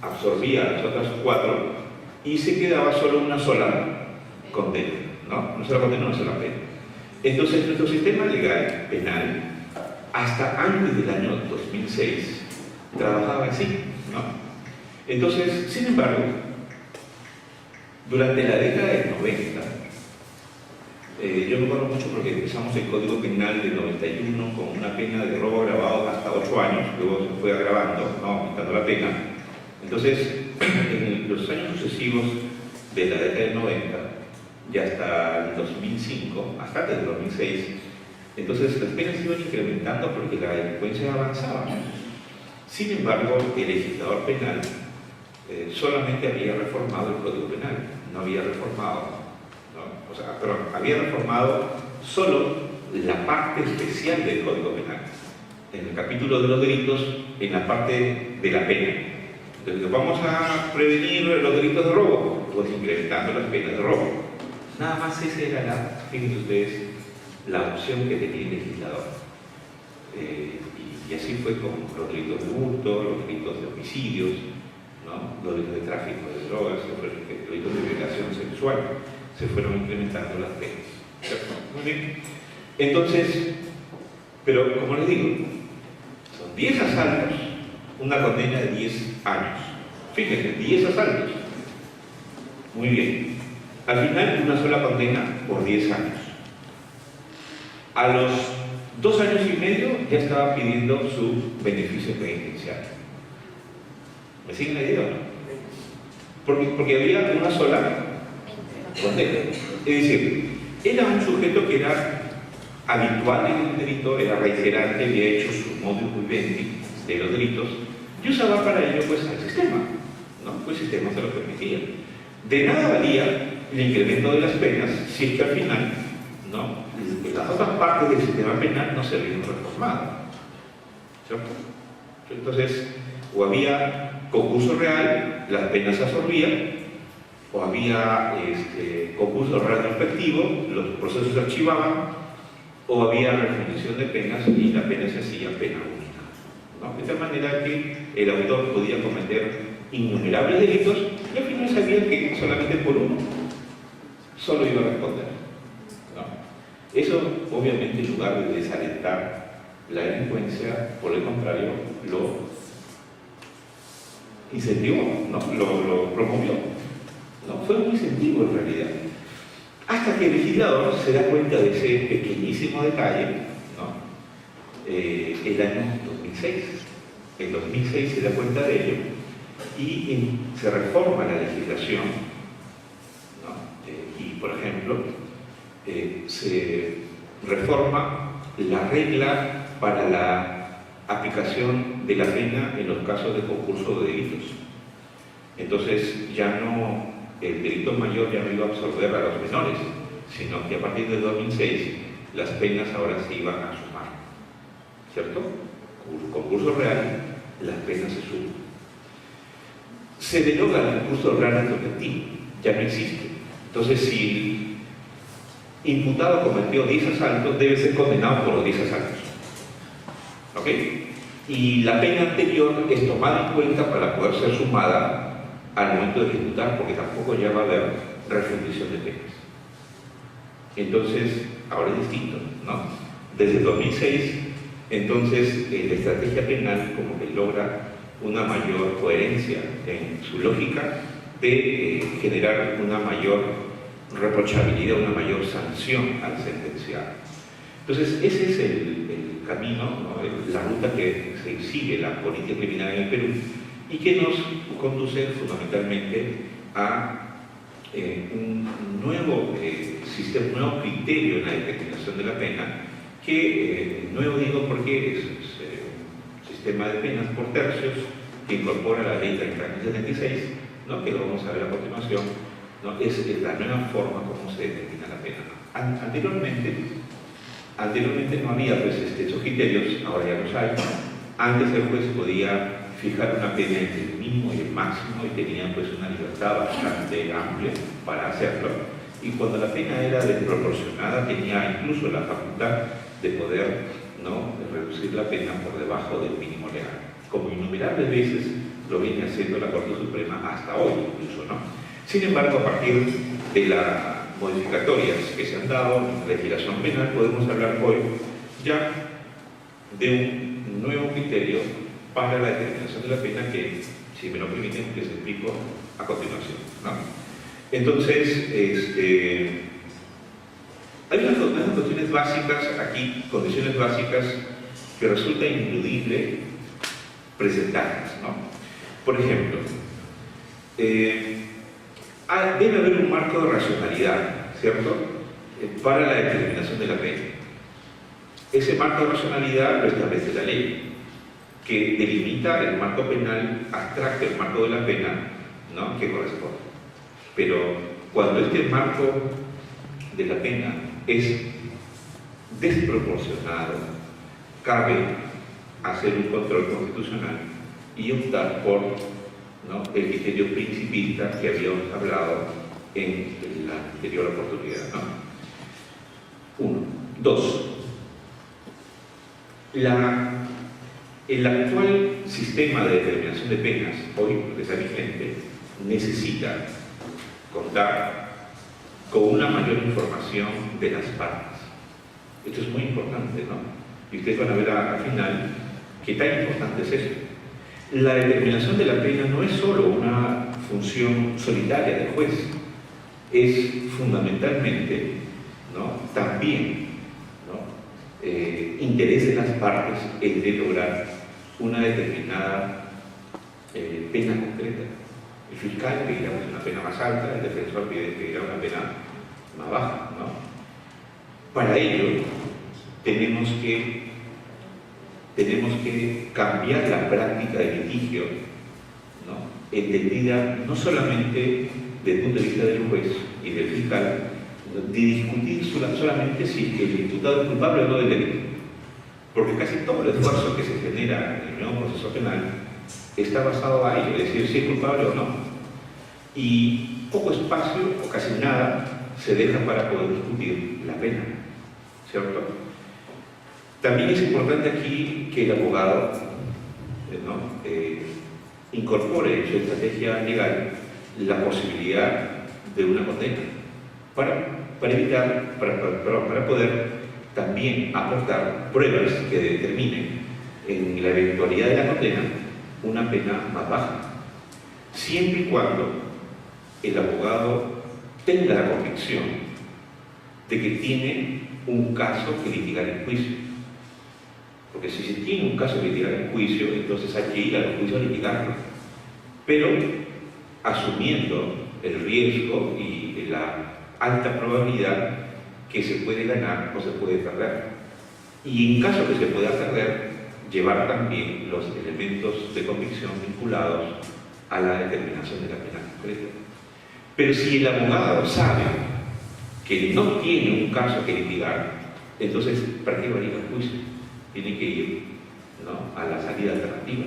absorbía las otras 4 y se quedaba solo una sola condena, ¿no? Una sola condena, una sola pena. Entonces nuestro sistema legal penal, hasta antes del año 2006, trabajaba así, ¿no? Entonces, sin embargo, durante la década del 90, yo me acuerdo mucho porque empezamos el Código Penal del 91 con una pena de robo agravado hasta 8 años, luego se fue agravando, ¿no?, aumentando la pena. Entonces, en los años sucesivos de la década del 90, y hasta el 2005, hasta antes del 2006, entonces las penas iban incrementando porque la delincuencia avanzaba. Sin embargo, el legislador penal solamente había reformado el Código Penal, no había reformado, ¿no? O sea, perdón, había reformado solo la parte especial del Código Penal, en el capítulo de los delitos, en la parte de la pena. Entonces, vamos a prevenir los delitos de robo, pues incrementando las penas de robo. Nada más esa era fíjense ustedes, la opción que tenía el legislador. Y así fue con los delitos de hurto, los delitos de homicidios, ¿no?, los delitos de tráfico de drogas, los delitos de violación sexual, se fueron incrementando las penas. ¿Cierto? Muy bien. Entonces, pero como les digo, son 10 asaltos, una condena de 10 años. Fíjense, 10 asaltos. Muy bien. Al final, una sola condena por 10 años. A los 2 años y medio ya estaba pidiendo su beneficio penitenciario. ¿Me siguen la idea o no? Porque había una sola condena. Es decir, era un sujeto que era habitual en el delito, era reiterante, había hecho su modus vivendi de los delitos y usaba para ello pues el sistema, ¿no? Pues el sistema se lo permitía. De nada valía el incremento de las penas si es que al final, ¿no?, las otras partes del sistema penal no se habían reformado, ¿cierto? Entonces, o había concurso real, las penas se absorbían, o había concurso real respectivo, los procesos se archivaban, o había refundición de penas y la pena se hacía pena única, ¿no? De tal manera que el autor podía cometer innumerables delitos y al final sabía que solamente por uno solo iba a responder, ¿no? Eso, obviamente, en lugar de desalentar la delincuencia, por el contrario, lo incentivó, ¿no? Lo promovió, ¿no? Fue un incentivo en realidad. Hasta que el legislador se da cuenta de ese pequeñísimo detalle, ¿no? El año 2006. En 2006 se da cuenta de ello y se reforma la legislación, ¿no? Y, por ejemplo, se reforma la regla para la aplicación de la pena en los casos de concurso de delitos. Entonces ya no, el delito mayor ya no iba a absorber a los menores, sino que a partir de 2006 las penas ahora se iban a sumar, ¿cierto? Concurso real, las penas se suman. Se deroga el concurso real retrospectivo, ya no existe. Entonces, si el imputado cometió 10 asaltos, debe ser condenado por los 10 asaltos. ¿Ok? Y la pena anterior es tomada en cuenta para poder ser sumada al momento de ejecutar, porque tampoco ya va a haber refundición de penas. Entonces, ahora es distinto, ¿no? Desde 2006, entonces, la estrategia penal como que logra una mayor coherencia en su lógica de generar una mayor reprochabilidad, una mayor sanción al sentenciado. Entonces, ese es el camino, ¿no? La ruta que se sigue la política criminal en el Perú y que nos conduce fundamentalmente a un nuevo sistema, un nuevo criterio en la determinación de la pena, que nuevo digo porque es un sistema de penas por tercios que incorpora la ley 30.076, ¿no? Que lo vamos a ver a continuación, ¿no? Es la nueva forma como se determina la pena. Anteriormente no había pues, estos criterios, ahora ya los hay. Antes el juez podía fijar una pena entre el mínimo y el máximo y tenía pues una libertad bastante amplia para hacerlo. Y cuando la pena era desproporcionada tenía incluso la facultad de poder, ¿no?, reducir la pena por debajo del mínimo legal, como innumerables veces lo viene haciendo la Corte Suprema hasta hoy incluso, ¿no? Sin embargo, a partir de las modificatorias que se han dado en la legislación penal, podemos hablar hoy ya de un nuevo criterio para la determinación de la pena que, si me lo permiten, les explico a continuación, ¿no? Entonces, hay unas cuestiones básicas aquí, condiciones básicas que resulta ineludible presentarlas, ¿no? Por ejemplo, debe haber un marco de racionalidad, ¿cierto?, para la determinación de la pena. Ese marco de racionalidad lo establece la ley, que delimita el marco penal, abstracta el marco de la pena, ¿no?, que corresponde. Pero cuando este marco de la pena es desproporcionado, cabe hacer un control constitucional y optar por, ¿no?, el criterio principista que habíamos hablado en la anterior oportunidad, ¿no? 1. 2. El actual sistema de determinación de penas, hoy que está vigente, necesita contar con una mayor información de las partes. Esto es muy importante, ¿no? Y ustedes van a ver al final qué tan importante es esto. La determinación de la pena no es solo una función solitaria del juez, es fundamentalmente, ¿no?, también, ¿no?, interés de las partes es de lograr una determinada pena concreta. El fiscal pedirá una pena más alta, el defensor pedirá una pena más baja, ¿no? Para ello tenemos que cambiar la práctica de litigio, ¿no?, entendida no solamente desde el punto de vista del juez y del fiscal, de discutir solamente si el imputado es culpable o no del delito, porque casi todo el esfuerzo que se genera en el nuevo proceso penal está basado a ello, es decir, si es culpable o no, y poco espacio o casi nada se deja para poder discutir la pena, ¿cierto? También es importante aquí que el abogado, ¿no?, incorpore en su estrategia legal la posibilidad de una condena para para poder también aportar pruebas que determinen en la eventualidad de la condena una pena más baja, siempre y cuando el abogado tenga la convicción de que tiene un caso que litigar en juicio. Porque si se tiene un caso que litigar en juicio, entonces hay que ir al juicio a litigarlo, pero asumiendo el riesgo y la alta probabilidad que se puede ganar o se puede perder. Y en caso que se pueda perder, llevar también los elementos de convicción vinculados a la determinación de la pena concreta. Pero si el abogado sabe que no tiene un caso que litigar, entonces ¿para qué va a ir al juicio? Tiene que ir, ¿no?, a la salida alternativa.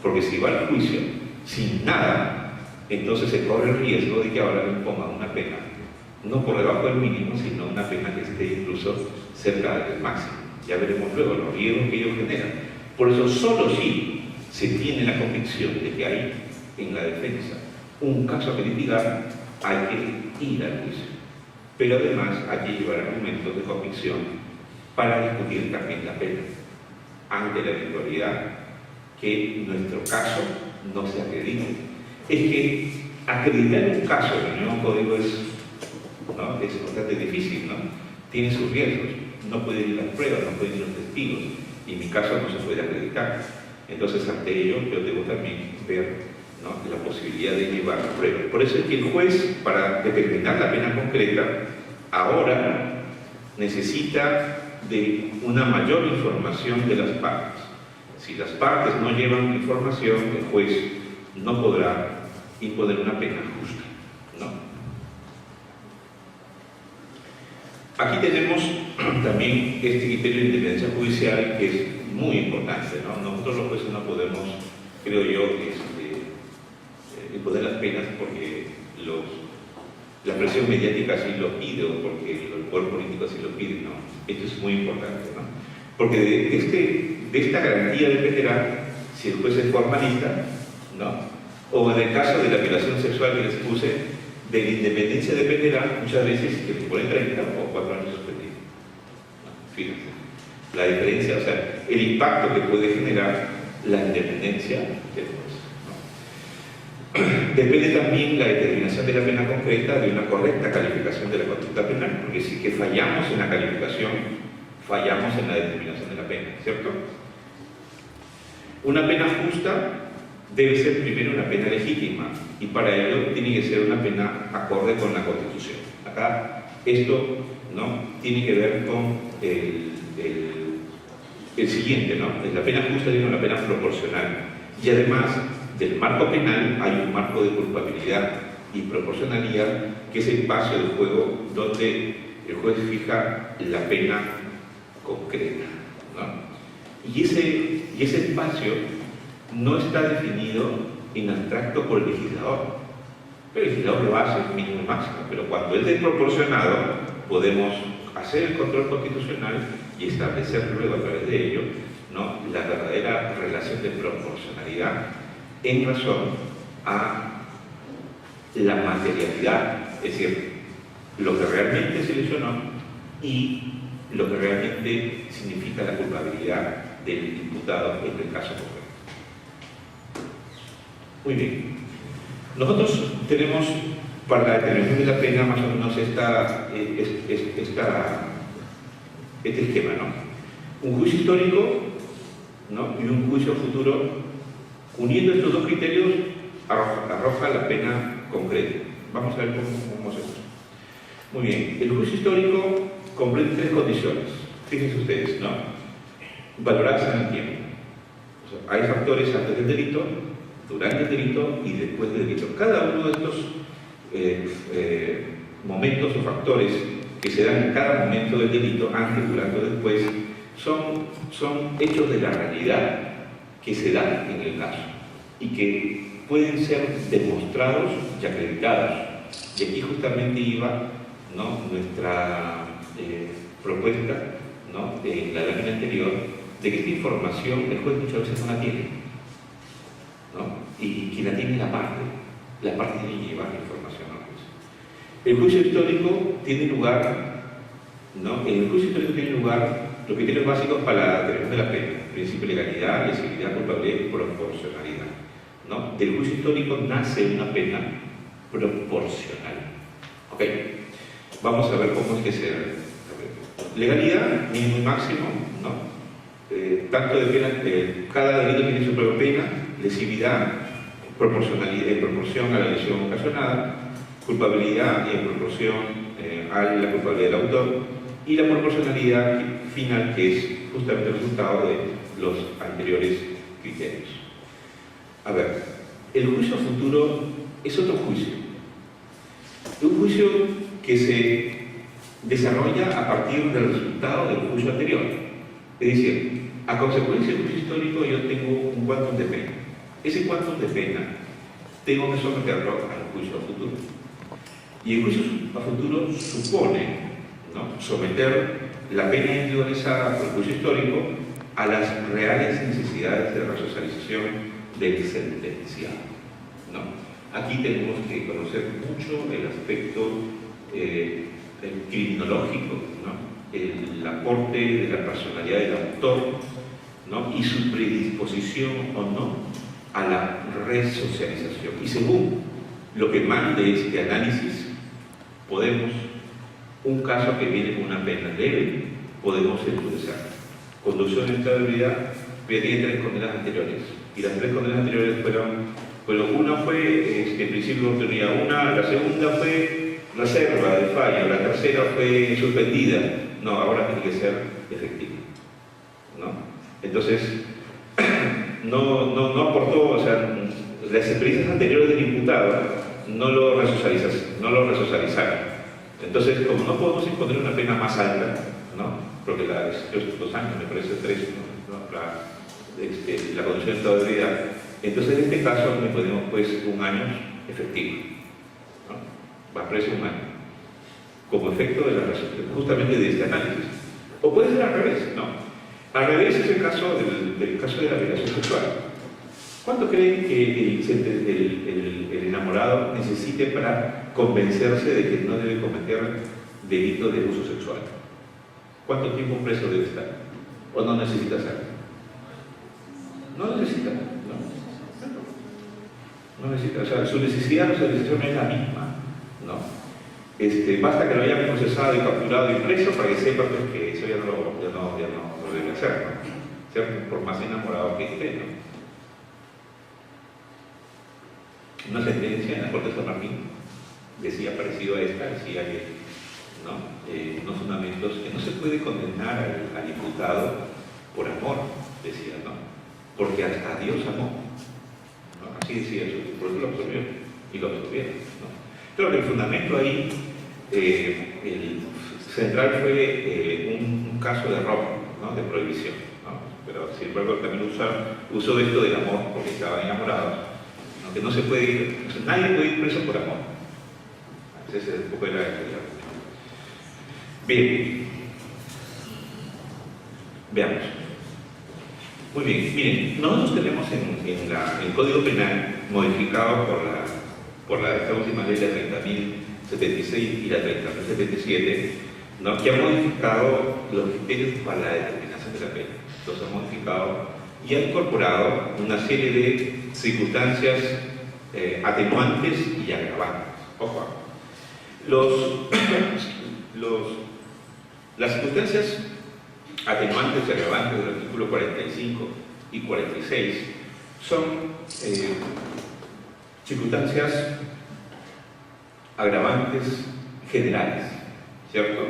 Porque si va al juicio sin nada, entonces se corre el riesgo de que ahora le impongan una pena, no por debajo del mínimo, sino una pena que esté incluso cerca del máximo. Ya veremos luego los riesgos que ello genera. Por eso, solo si se tiene la convicción de que hay en la defensa un caso que litigar, hay que ir al juicio. Pero además hay que llevar argumentos de convicción para discutir también la pena, ante la eventualidad que nuestro caso no se acredite. Es que acreditar un caso en el nuevo código es bastante difícil, ¿no? Tiene sus riesgos, no pueden ir las pruebas, no pueden ir los testigos, y en mi caso no se puede acreditar. Entonces, ante ello, yo debo también ver, ¿no?, la posibilidad de llevar pruebas. Por eso es que el juez, para determinar la pena concreta, ahora necesita de una mayor información de las partes. Si las partes no llevan información, el juez no podrá imponer una pena justa, ¿no? Aquí tenemos también este criterio de independencia judicial, que es muy importante, ¿no? Nosotros los jueces no podemos, creo yo, imponer las penas porque la presión mediática así lo pide o porque el poder político así lo pide, ¿no? Esto es muy importante, ¿no? Porque de esta garantía dependerá si el juez es formalista, ¿no?, o en el caso de la violación sexual que les puse, de la independencia dependerá muchas veces que le ponen 30 o 4 años suspendidos. ¿No? Fíjense la diferencia, o sea, el impacto que puede generar la independencia del juez, ¿no? Depende también la determinación de la pena concreta de una correcta calificación de la conducta penal, porque si que fallamos en la calificación, fallamos en la determinación de la pena, ¿cierto? Una pena justa debe ser primero una pena legítima, y para ello tiene que ser una pena acorde con la Constitución. Acá esto, ¿no?, tiene que ver con el siguiente, ¿no? La pena justa tiene una pena proporcional, y además del marco penal hay un marco de culpabilidad y proporcionalidad, que es el espacio del juego donde el juez fija la pena concreta, ¿no? Y ese espacio no está definido en abstracto por el legislador. Pero el legislador lo hace en mínimo y máximo, pero cuando es desproporcionado, podemos hacer el control constitucional y establecer luego a través de ello, ¿no?, la verdadera relación de proporcionalidad en razón a la materialidad, es decir, lo que realmente se lesionó y lo que realmente significa la culpabilidad del imputado en el caso concreto. Muy bien. Nosotros tenemos para la determinación de la pena más o menos este esquema, ¿no? Un juicio histórico, ¿no?, y un juicio futuro. Uniendo estos dos criterios arroja la pena concreta. Vamos a ver cómo es esto. Muy bien. El juicio histórico comprende 3 condiciones. Fíjense ustedes, ¿no?, valoradas en el tiempo. O sea, hay factores antes del delito, durante el delito y después del delito. Cada uno de estos momentos o factores que se dan en cada momento del delito, antes, durante o después, son hechos de la realidad que se dan en el caso y que pueden ser demostrados y acreditados. Y aquí justamente iba, ¿no?, nuestra propuesta, ¿no?, en la lámina anterior, de que esta información el juez muchas veces no la tiene, ¿no? Y quien la tiene es la parte tiene que llevar la información al juez. El juicio histórico tiene lugar, ¿no? En el juicio histórico tiene lugar los criterios básicos para la determinación de la pena: principio de legalidad, lesividad, culpabilidad y proporcionalidad, ¿no? Del juicio histórico nace una pena proporcional. ¿Ok? Vamos a ver cómo es que se... Legalidad, mínimo y máximo, ¿no? Tanto de pena, cada delito tiene su propia pena. Lesividad, proporcionalidad en proporción a la lesión ocasionada. Culpabilidad y en proporción a la culpabilidad del autor. Y la proporcionalidad final, que es justamente el resultado de los anteriores criterios. A ver, el juicio futuro es otro juicio. Un juicio que se desarrolla a partir del resultado del juicio anterior. Es decir, a consecuencia del juicio histórico yo tengo un quantum de pena. Ese quantum de pena tengo que someterlo al juicio a futuro. Y el juicio a futuro supone, ¿no?, someter la pena individualizada por el juicio histórico a las reales necesidades de resocialización del sentenciado, ¿no? Aquí tenemos que conocer mucho el aspecto el criminológico, ¿no?, el aporte de la personalidad del autor, ¿no?, y su predisposición o no a la resocialización. Y según lo que mande este análisis, podemos, un caso que viene con una pena leve, podemos endurecer. Conducción en estado de ebriedad, tiene 3 condenas anteriores, y las 3 condenas anteriores fueron, una fue en principio de oportunidad, la segunda fue reserva de fallo, la tercera fue suspendida. No, ahora tiene que ser efectiva, ¿no? Entonces, no aportó, o sea, las experiencias anteriores del imputado no lo resocializaron. Entonces, como no podemos imponer una pena más alta, ¿no?, porque la es 2 años, me parece 3, ¿no?, la condición de estado de ebriedad, entonces en este caso le ponemos pues 1 año efectivo, ¿no?, va preso 1 año, como efecto de justamente de este análisis. O puede ser al revés, ¿no? Al revés es el caso del caso de la violación sexual. ¿Cuánto creen que el enamorado necesite para convencerse de que no debe cometer delito de abuso sexual? ¿Cuánto tiempo preso debe estar? ¿O no necesita hacerlo? No necesita, no necesita. O sea, su necesidad de socialización es la misma, ¿no? Basta que lo hayan procesado y capturado y preso para que sepa pues, que eso ya no lo debe hacer, ¿no? ¿Cierto? Por más enamorado que esté, ¿no? Una sentencia en la Corte de San Martín decía, parecido a esta, decía que, ¿no?, unos fundamentos que no se puede condenar al imputado por amor, decía, ¿no?, porque hasta Dios amó, ¿no? Así decía eso, por eso lo absorbió y lo absorbieron, ¿no? Claro que el fundamento ahí, el central fue un caso de robo, ¿no?, de prohibición, ¿no? Pero sin embargo también usó esto del amor porque estaban enamorados, ¿no?, que no se puede ir, o sea, nadie puede ir preso por amor. Ese es un poco la argumento. Bien, veamos. Muy bien, miren, nosotros tenemos en el Código Penal modificado por esta última ley, la 30.076 y la 30.077, ¿no?, que ha modificado los criterios para la determinación de la pena. Los ha modificado y ha incorporado una serie de circunstancias atenuantes y agravantes. Ojo, las circunstancias atenuantes y agravantes del artículo 45 y 46 son circunstancias agravantes generales, ¿cierto?,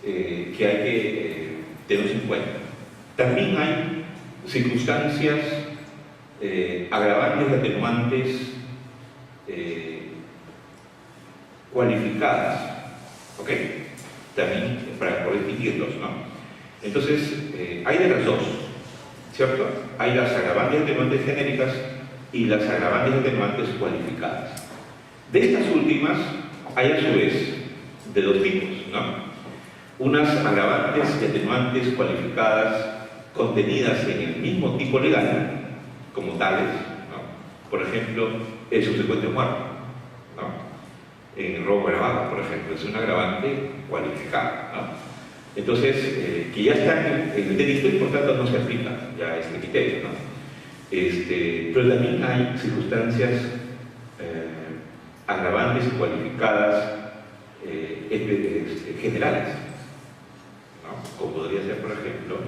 que hay que tener en cuenta. También hay circunstancias agravantes y atenuantes cualificadas, ¿ok? También para poder distinguirlos, ¿no? Entonces, hay de las dos, ¿cierto? Hay las agravantes y atenuantes genéricas y las agravantes y atenuantes cualificadas. De estas últimas, hay a su vez de 2 tipos, ¿no? Unas agravantes y atenuantes cualificadas contenidas en el mismo tipo legal, como tales, ¿no? Por ejemplo, el subsecuente muerte, ¿no? en robo agravado, por ejemplo, es un agravante cualificado, ¿no? Entonces, que ya está en el delito y por tanto no se aplica ya este criterio, ¿no? Pero también hay circunstancias agravantes y cualificadas generales, ¿no? Como podría ser, por ejemplo,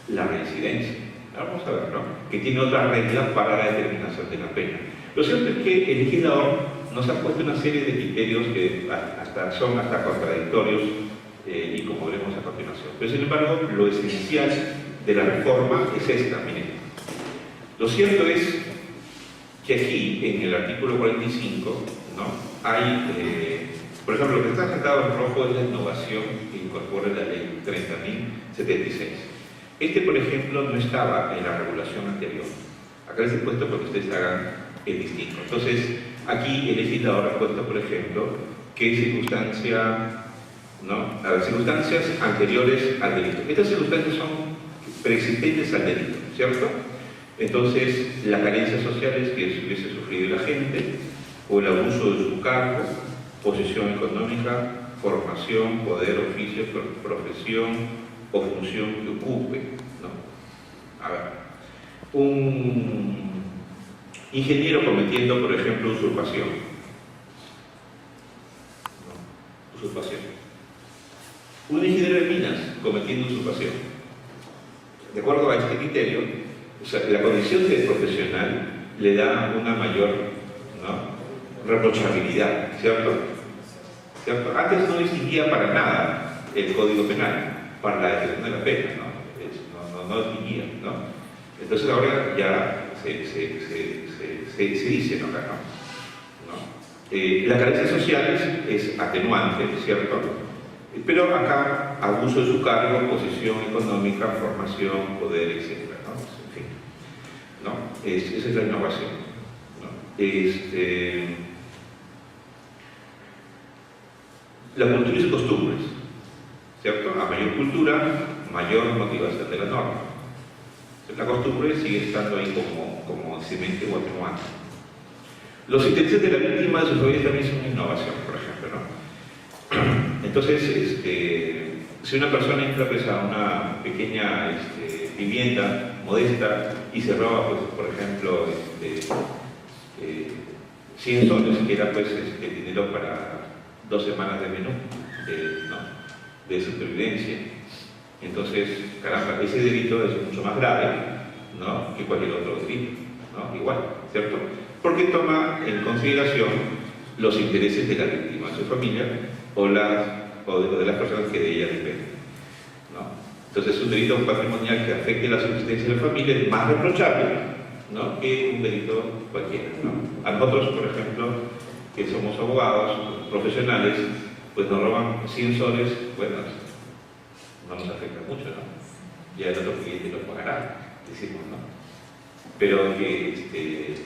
la reincidencia. Vamos a ver, ¿no? Que tiene otra regla para la determinación de la pena. Lo cierto es que el legislador nos ha puesto una serie de criterios que son hasta contradictorios y como veremos a continuación. Pero sin embargo, lo esencial de la reforma es esta, miren. Lo cierto es que aquí, en el artículo 45, ¿no? Hay, por ejemplo, lo que está sentado en rojo es la innovación que incorpora la ley 30.076. Por ejemplo, no estaba en la regulación anterior. Acá les he puesto para que ustedes hagan el distinto. Entonces, aquí el legislador ha puesto, por ejemplo, que circunstancia, ¿no? A las circunstancias anteriores al delito. Estas circunstancias son preexistentes al delito, ¿cierto? Entonces, las carencias sociales que hubiese sufrido la gente, o el abuso de su cargo, posición económica, formación, poder, oficio, profesión o función que ocupe, ¿no? A ver, un ingeniero cometiendo, por ejemplo, usurpación, ¿no? Usurpación. Un ingeniero de minas cometiendo usurpación. De acuerdo a este criterio, o sea, la condición de profesional le da una mayor, ¿no? Reprochabilidad, ¿cierto? ¿Cierto? Antes no distinguía para nada el Código Penal para la definición de la pena, ¿no? No distinguía, ¿no? Entonces ahora ya se dice, ¿no? Acá, ¿no? La carencia social es atenuante, ¿cierto? Pero acá abuso de su cargo, posición económica, formación, poder, etc., ¿no? En fin, ¿no? Esa es la innovación, ¿no? La cultura y sus costumbres, ¿cierto? A mayor cultura, mayor motivación de la norma. La costumbre sigue estando ahí como cemento o atenuante. Los intereses de la víctima de sus familias también son una innovación, por ejemplo, ¿no? Entonces, si una persona entra pues, a una pequeña vivienda modesta y se roba, pues, por ejemplo, 100 soles, que era pues, el dinero para 2 semanas de menú, ¿no? De supervivencia. Entonces, caramba, ese delito es mucho más grave, ¿no? Que cualquier otro delito, ¿no? Igual, ¿cierto? Porque toma en consideración los intereses de la víctima, de su familia o de las personas que de ella dependen, ¿no? Entonces, un delito patrimonial que afecte la subsistencia de la familia es más reprochable, ¿no? Que un delito cualquiera, ¿no? A nosotros, por ejemplo, que somos abogados profesionales, pues nos roban 100 soles, bueno, no nos afecta mucho, ¿no? Ya el otro cliente lo pagará, decimos, ¿no? Pero que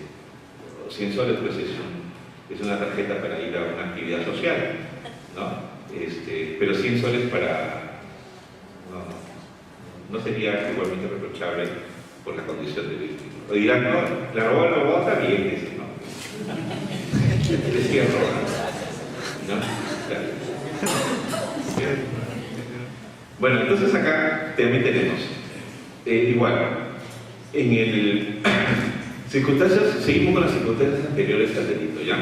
100 soles pues es una tarjeta para ir a una actividad social, ¿no? Pero 100 soles para... no sería igualmente reprochable por la condición de víctima. O dirán, no, la roba la roba está bien, dicen, ¿no? Decía roba, ¿no? Claro. Bueno, entonces acá también tenemos, igual, en el circunstancias, seguimos con las circunstancias anteriores al delito, ¿ya?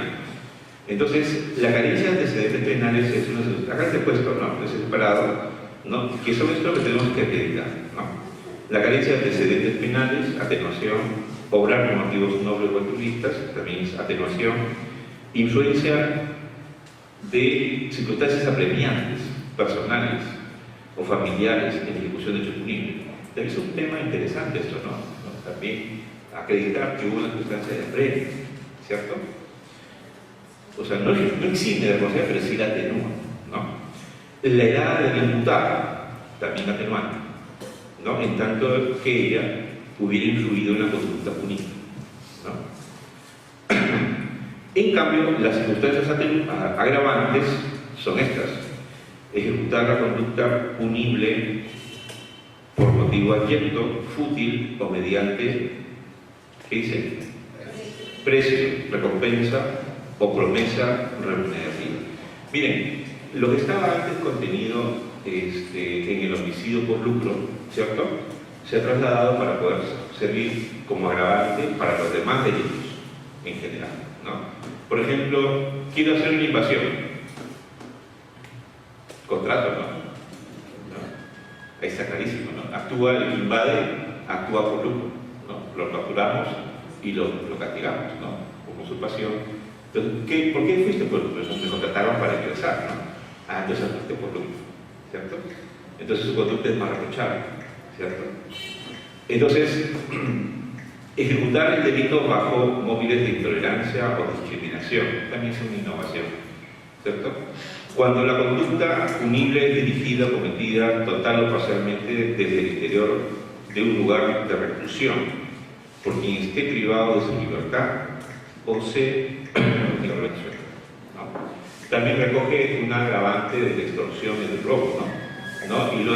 Entonces, la carencia de antecedentes penales es una... Acá te he puesto, ¿no? Es separado, ¿no? Que son esto que tenemos que acreditar, ¿no? La carencia de antecedentes penales, atenuación, obrar por motivos nobles o altruistas, también es atenuación, influencia de circunstancias apremiantes, personales o familiares en ejecución de hechos punibles. También es un tema interesante esto, ¿no? También acreditar que hubo una circunstancia de apremio, ¿cierto? O sea, no exime de responsabilidad, pero sí la atenúa, ¿no? La edad del imputado, también atenuante, ¿no? En tanto que ella hubiera influido en la conducta punible, ¿no? En cambio, las circunstancias agravantes son estas: ejecutar la conducta punible por motivo abyecto, fútil o mediante, ¿qué dice? Precio, recompensa o promesa remunerativa. Miren, lo que estaba antes contenido en el homicidio por lucro, ¿cierto?, se ha trasladado para poder servir como agravante para los demás delitos en general, ¿no? Por ejemplo, quiero hacer una invasión. Contrato, ¿no? Ahí está clarísimo, ¿no? Actúa, el que invade, actúa por lucro, ¿no? Lo capturamos y lo castigamos, ¿no? Por usurpación. Entonces, ¿por qué fuiste por lucro? Me contrataron para ingresar, ¿no? Ah, entonces fuiste por lucro, ¿cierto? Entonces su conducta es más reprochable, ¿cierto? Entonces, ejecutar el delito bajo móviles de intolerancia o discriminación también es una innovación, ¿cierto? Cuando la conducta punible es dirigida o cometida total o parcialmente desde el interior de un lugar de reclusión, por quien esté privado de su libertad o se ¿no? También recoge un agravante de la extorsión y del robo, ¿no? Y lo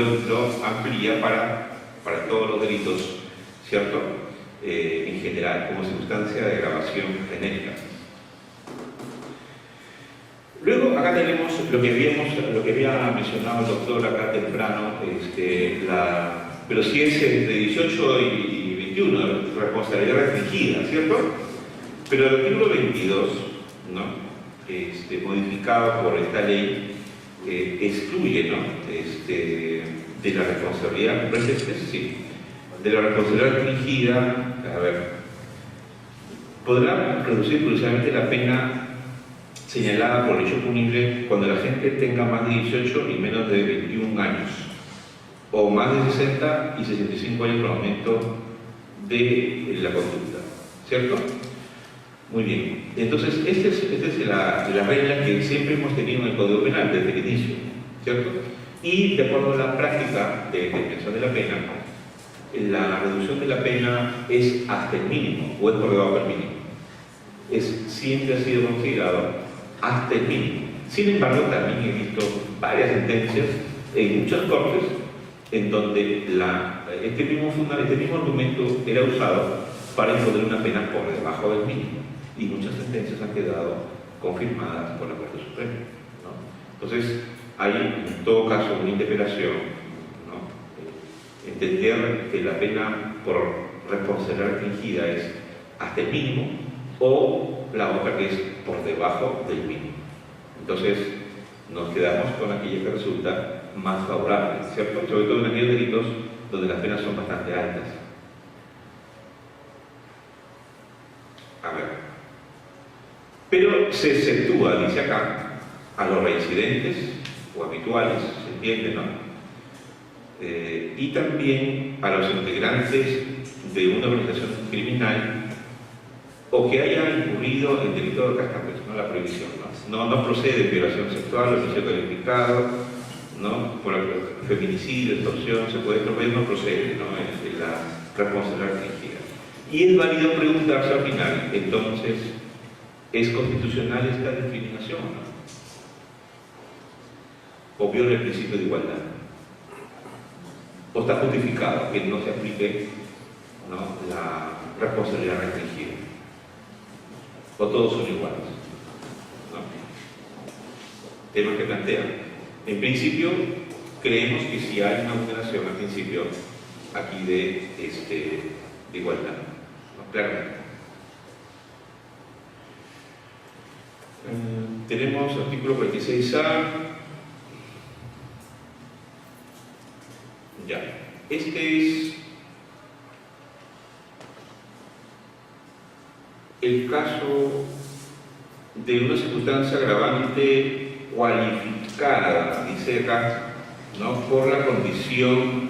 amplía para todos los delitos, ¿cierto? En general, como circunstancia de agravación genérica. Luego, acá tenemos lo que había mencionado el doctor acá temprano, pero si es entre 18 y 21, responsabilidad restringida, ¿cierto? Pero el artículo 22, ¿no?, modificado por esta ley, excluye, ¿no?, de la responsabilidad, de la responsabilidad restringida, a ver, podrá reducir judicialmente la pena señalada por el hecho punible cuando la gente tenga más de 18 y menos de 21 años, o más de 60 y 65 años por el momento de la conducta, ¿cierto? Muy bien. Entonces, esta es la regla que siempre hemos tenido en el Código Penal desde el inicio, ¿cierto? Y de acuerdo a la práctica de detención de la pena, la reducción de la pena es hasta el mínimo, o es por debajo del mínimo. Siempre ha sido considerado hasta el mínimo. Sin embargo, también he visto varias sentencias en muchas cortes en donde este mismo argumento era usado para imponer una pena por debajo del mínimo. Y muchas sentencias han quedado confirmadas por la Corte Suprema, ¿no? Entonces, hay en todo caso una interpelación, ¿no? Entender que la pena por responsabilidad restringida es hasta el mínimo, o la otra que es por debajo del mínimo. Entonces, nos quedamos con aquella que resulta más favorable, ¿cierto? Sobre todo en aquellos delitos donde las penas son bastante altas. A ver. Pero se exceptúa, dice acá, a los reincidentes o habituales, se entiende, ¿no? Y también a los integrantes de una organización criminal o que haya incurrido en delito de cascabel, ¿no? La prohibición, ¿no? No procede de violación sexual, homicidio calificado, ¿no? Por feminicidio, extorsión, secuestro, pero no procede, ¿no?, en la responsabilidad restringida. Y es válido preguntarse al final, entonces, ¿es constitucional esta discriminación, ¿no? ¿O viola el principio de igualdad? ¿O está justificado que no se aplique, ¿no?, la responsabilidad restringida? ¿O todos son iguales? ¿No? Temas que plantean. En principio, creemos que si hay una vulneración al principio aquí de igualdad, ¿no? Claramente. Tenemos artículo 46A. Ya. Este es el caso de una circunstancia agravante cualificada, dice acá, ¿no?, por la condición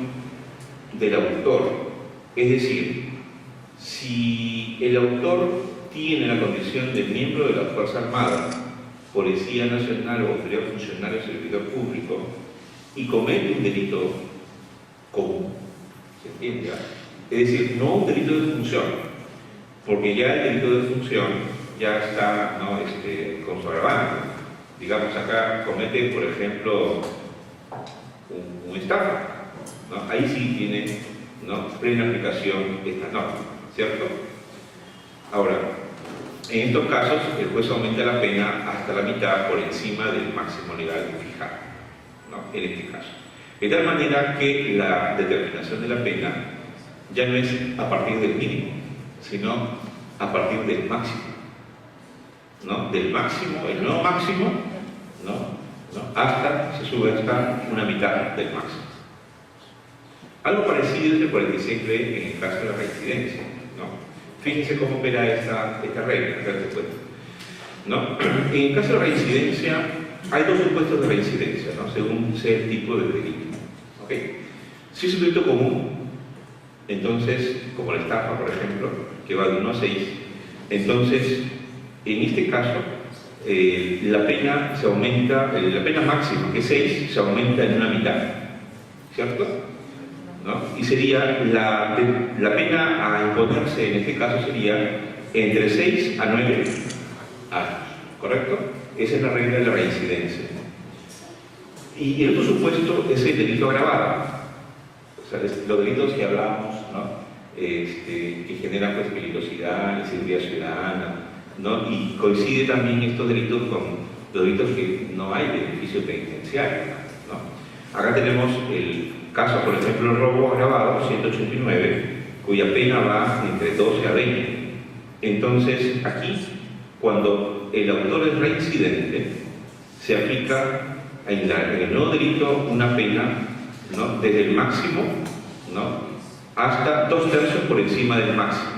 del autor. Es decir, si el autor tiene la condición de miembro de la Fuerza Armada, Policía Nacional o inferior funcionario servidor público y comete un delito común, ¿se entiende? Es decir, no un delito de función, porque ya el delito de función ya está, ¿no?, con su agravante. Digamos, acá comete, por ejemplo, un estafa, ¿no? Ahí sí tiene, ¿no?, plena aplicación esta norma, ¿cierto? Ahora, En estos casos, el juez aumenta la pena hasta la mitad por encima del máximo legal fijado, ¿no? En este caso. De tal manera que la determinación de la pena ya no es a partir del mínimo, sino a partir del máximo, ¿no? Del máximo, el nuevo máximo, ¿no? Hasta, se sube hasta una mitad del máximo. Algo parecido es el 46B en el caso de la reincidencia, ¿no? Fíjense cómo opera esta regla, ¿no? En el caso de reincidencia, hay dos supuestos de reincidencia, ¿no? Según sea el tipo de delito. ¿Okay? Si es un delito común, entonces, como la estafa, por ejemplo, que va de 1 a 6, entonces, en este caso, la pena se aumenta, la pena máxima, que es 6, se aumenta en una mitad, ¿cierto? ¿No? Y sería la pena a imponerse en este caso sería entre 6 a 9 años, ¿correcto? Esa es la regla de la reincidencia. Y el otro supuesto es el delito agravado, o sea, los delitos que hablábamos, ¿no? Que generan pues, peligrosidad, inseguridad ciudadana, ¿no? Y coincide también estos delitos con los delitos que no hay beneficio penitenciario, ¿no? Acá tenemos el caso, por ejemplo, el robo agravado, 189, cuya pena va entre 12 a 20. Entonces, aquí, cuando el autor es reincidente, se aplica en el nuevo delito una pena, ¿no? Desde el máximo, ¿no? Hasta 2/3 por encima del máximo.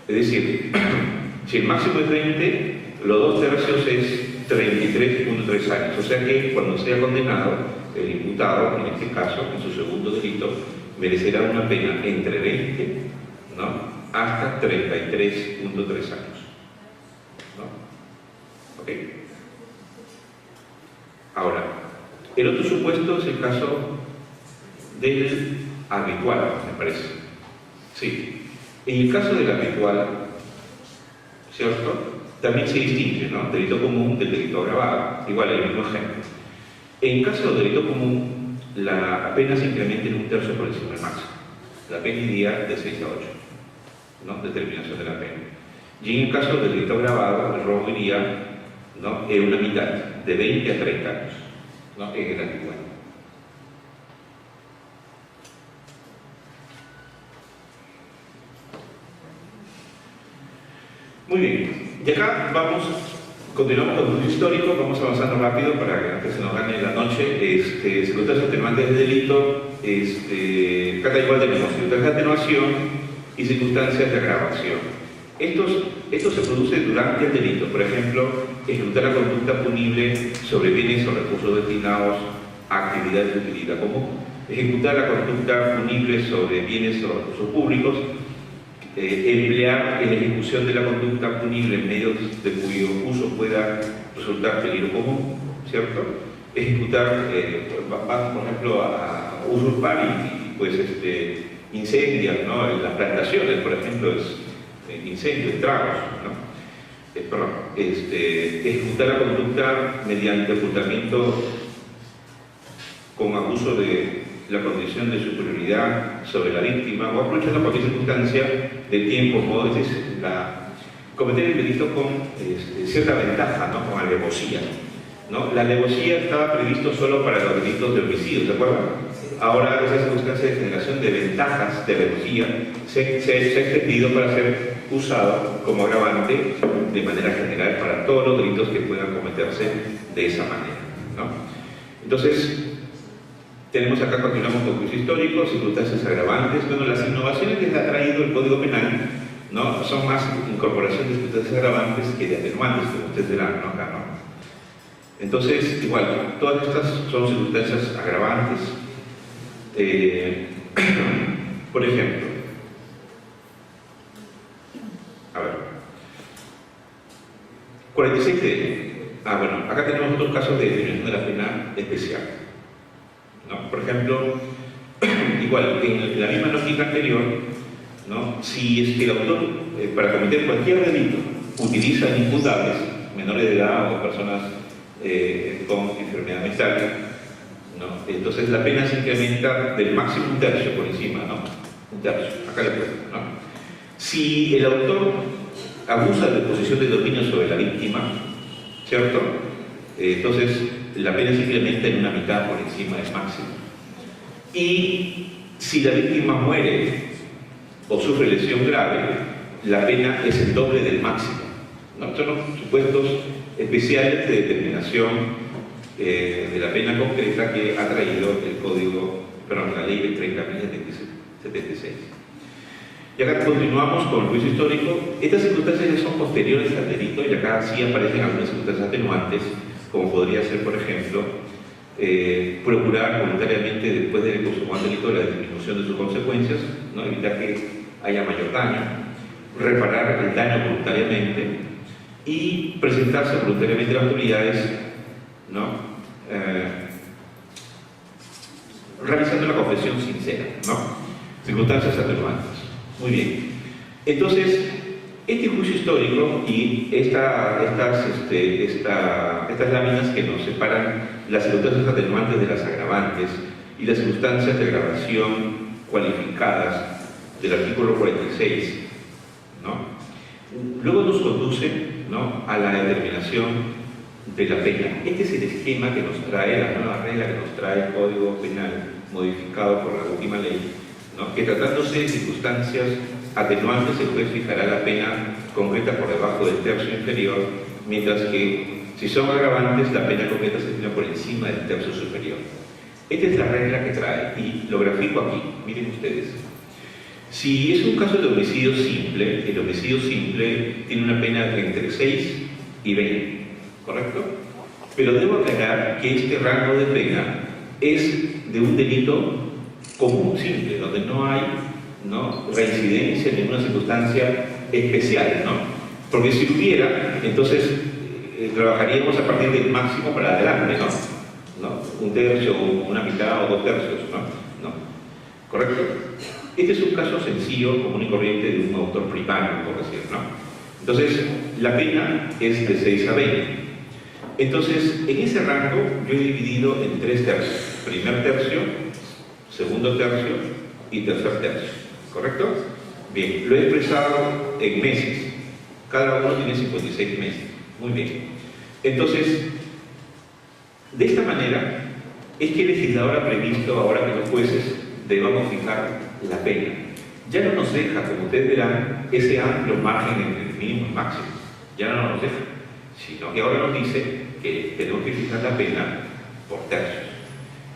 Es decir, si el máximo es 20, los 2/3 es 33.3 años. O sea que cuando sea condenado, el imputado, en este caso, en su segundo delito, merecerá una pena entre 20, ¿no? Hasta 33.3 años. ¿No? ¿Ok? Ahora, el otro supuesto es el caso del habitual, me parece. Sí. En el caso del habitual, ¿cierto? También se distingue, ¿no? Delito común del delito agravado. Igual, el mismo ejemplo. En caso de delito común, la pena se incrementa en 1/3 por encima del máximo. La pena iría de 6 a 8, ¿no? Determinación de la pena. Y en el caso del delito agravado, el robo iría, ¿no? En una mitad, de 20 a 30 años, ¿no? En el habitual. Muy bien, y acá continuamos con un histórico, vamos avanzando rápido para que se nos gane la noche. Circunstancias atenuantes del delito, acá igual tenemos circunstancias de atenuación y circunstancias de agravación. Esto se produce durante el delito, por ejemplo, ejecutar la conducta punible sobre bienes o recursos destinados a actividades de utilidad común, ejecutar la conducta punible sobre bienes o recursos públicos, emplear en la ejecución de la conducta punible medios de cuyo uso pueda resultar peligro común, ¿cierto? Ejecutar, por ejemplo, a usurpar y pues incendiar, ¿no? En las plantaciones, por ejemplo, es incendio, estragos, ¿no? Ejecutar la conducta mediante ocultamiento con abuso de la condición de superioridad sobre la víctima o aprovechando cualquier circunstancia de tiempo, modo, es decir, cometer el delito con cierta ventaja, ¿no? Con alevosía, ¿no? La alevosía estaba previsto solo para los delitos de homicidio, ¿se acuerdan? Ahora esa circunstancia de generación de ventajas de alevosía se ha extendido para ser usado como agravante de manera general para todos los delitos que puedan cometerse de esa manera, ¿no? Entonces, tenemos acá, continuamos con juicio histórico, circunstancias agravantes. Bueno, las innovaciones que ha traído el Código Penal, ¿no? Son más incorporación de circunstancias agravantes que de atenuantes, como ustedes verán, ¿no? Acá, ¿no? Entonces, igual, todas estas son circunstancias agravantes. Por ejemplo, a ver, 46D. Bueno, acá tenemos otros casos de determinación de la pena especial, ¿no? Por ejemplo, igual, en la misma lógica anterior, ¿no? Si es que el autor, para cometer cualquier delito, utiliza imputables, menores de edad o personas con enfermedad mental, ¿no? Entonces la pena se incrementa del máximo 1/3 por encima, ¿no? 1/3, acá le cuento, ¿no? Si el autor abusa de posición de dominio sobre la víctima, ¿cierto? Entonces, la pena es simplemente en una mitad por encima del máximo. Y si la víctima muere o sufre lesión grave, la pena es el doble del máximo, ¿no? Son los supuestos especiales de determinación de la pena concreta que ha traído la ley de 30.076. Y acá continuamos con el juicio histórico. Estas circunstancias ya son posteriores al delito y acá sí aparecen algunas circunstancias atenuantes, como podría ser, por ejemplo, procurar voluntariamente, después de consumar un delito, la disminución de sus consecuencias, ¿no? Evitar que haya mayor daño, reparar el daño voluntariamente y presentarse voluntariamente a las autoridades, ¿no? Realizando la confesión sincera, ¿no? Circunstancias atenuantes. Muy bien. Entonces, este juicio histórico y estas láminas que nos separan las circunstancias atenuantes de las agravantes y las circunstancias de agravación cualificadas del artículo 46, ¿no? Luego nos conduce, ¿no?, a la determinación de la pena. Este es el esquema que nos trae, la nueva regla que nos trae el Código Penal modificado por la última ley, ¿no?, que tratándose de circunstancias atenuantes se puede fijar la pena concreta por debajo del tercio inferior, mientras que si son agravantes la pena concreta se fija por encima del tercio superior. Esta es la regla que trae y lo grafico aquí, miren ustedes. Si es un caso de homicidio simple, el homicidio simple tiene una pena de entre 6 y 20, ¿correcto? Pero debo aclarar que este rango de pena es de un delito común, simple, donde no hay, ¿no?, reincidencia en ninguna circunstancia especial, ¿no? Porque si hubiera, entonces trabajaríamos a partir del máximo para adelante, ¿no? Un tercio, una mitad o 2 tercios, ¿no? ¿Correcto? Este es un caso sencillo, común y corriente de un autor primario, por decir, ¿no? Entonces, la pena es de 6 a 20. Entonces, en ese rango yo he dividido en 3 tercios. Primer tercio, segundo tercio y tercer tercio. ¿Correcto? Bien, lo he expresado en meses. Cada uno tiene 56 meses. Muy bien. Entonces, de esta manera, es que el legislador ha previsto ahora que los jueces debamos fijar la pena. Ya no nos deja, como ustedes verán, ese amplio margen entre el mínimo y el máximo. Ya no nos deja. Sino que ahora nos dice que tenemos que fijar la pena por tercios.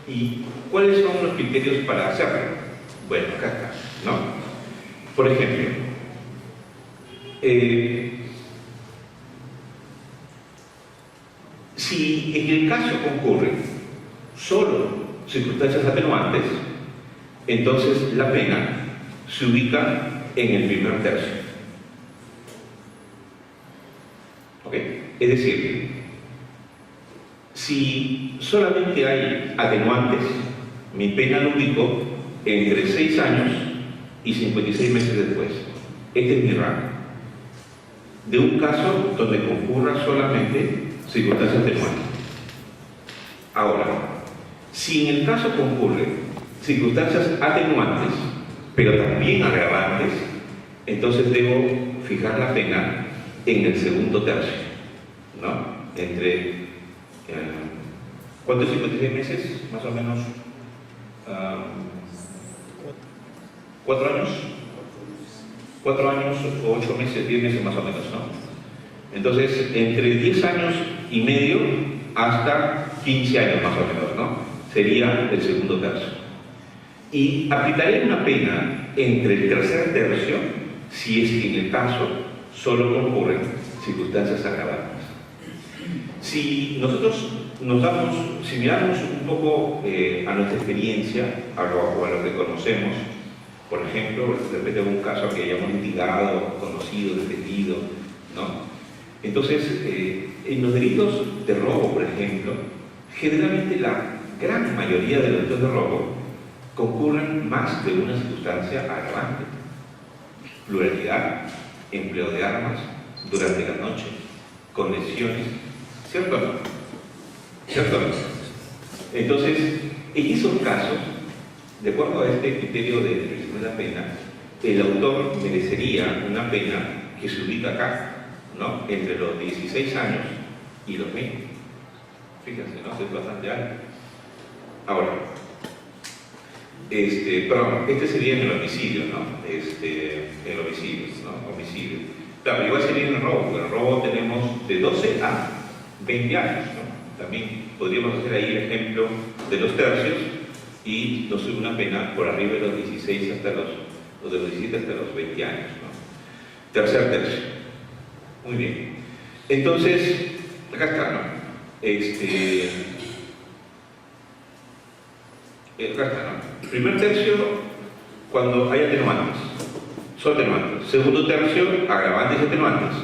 ¿Y cuáles son los criterios para hacerlo? Bueno, acá está, ¿no? Por ejemplo, si en el caso concurren solo circunstancias atenuantes, entonces la pena se ubica en el primer tercio. ¿Ok? Es decir, si solamente hay atenuantes, mi pena lo ubico entre 6 años y 56 meses después. Este es mi rango. De un caso donde concurra solamente circunstancias atenuantes. Ahora, si en el caso concurren circunstancias atenuantes, pero también agravantes, entonces debo fijar la pena en el segundo tercio, ¿no? Entre ¿cuántos 56 meses? Más o menos 4 años. 4 años o 8 meses, 10 meses más o menos, ¿no? Entonces, entre 10 años y medio hasta 15 años más o menos, ¿no? Sería el segundo tercio. Y aplicaré una pena entre el tercer tercio si es que en el caso solo concurren circunstancias agravantes. Si nosotros si miramos un poco a nuestra experiencia o a lo que conocemos, por ejemplo, de repente un caso que hayamos litigado, conocido, defendido, ¿no? Entonces, en los delitos de robo, por ejemplo, generalmente la gran mayoría de los delitos de robo concurren más de una circunstancia agravante. Pluralidad, empleo de armas durante la noche, con lesiones, ¿cierto o no? ¿Cierto o no? Entonces, en esos casos, de acuerdo a este criterio de reducción de la pena, el autor merecería una pena que se ubica acá, ¿no? Entre los 16 años y los 20. Fíjense, ¿no? Es bastante alto. Ahora, perdón, este sería en el homicidio, ¿no? El homicidio, ¿no? Homicidio. Claro, igual sería en el robo, porque en el robo tenemos de 12 a 20 años, ¿no? También podríamos hacer ahí el ejemplo de los tercios y nos sube una pena por arriba de los 16 hasta los de los 17 hasta los 20 años, ¿no? Tercer tercio. Muy bien. Entonces, acá está, ¿no? Acá está, ¿no? Primer tercio, cuando hay atenuantes. Son atenuantes. Segundo tercio, agravantes y atenuantes.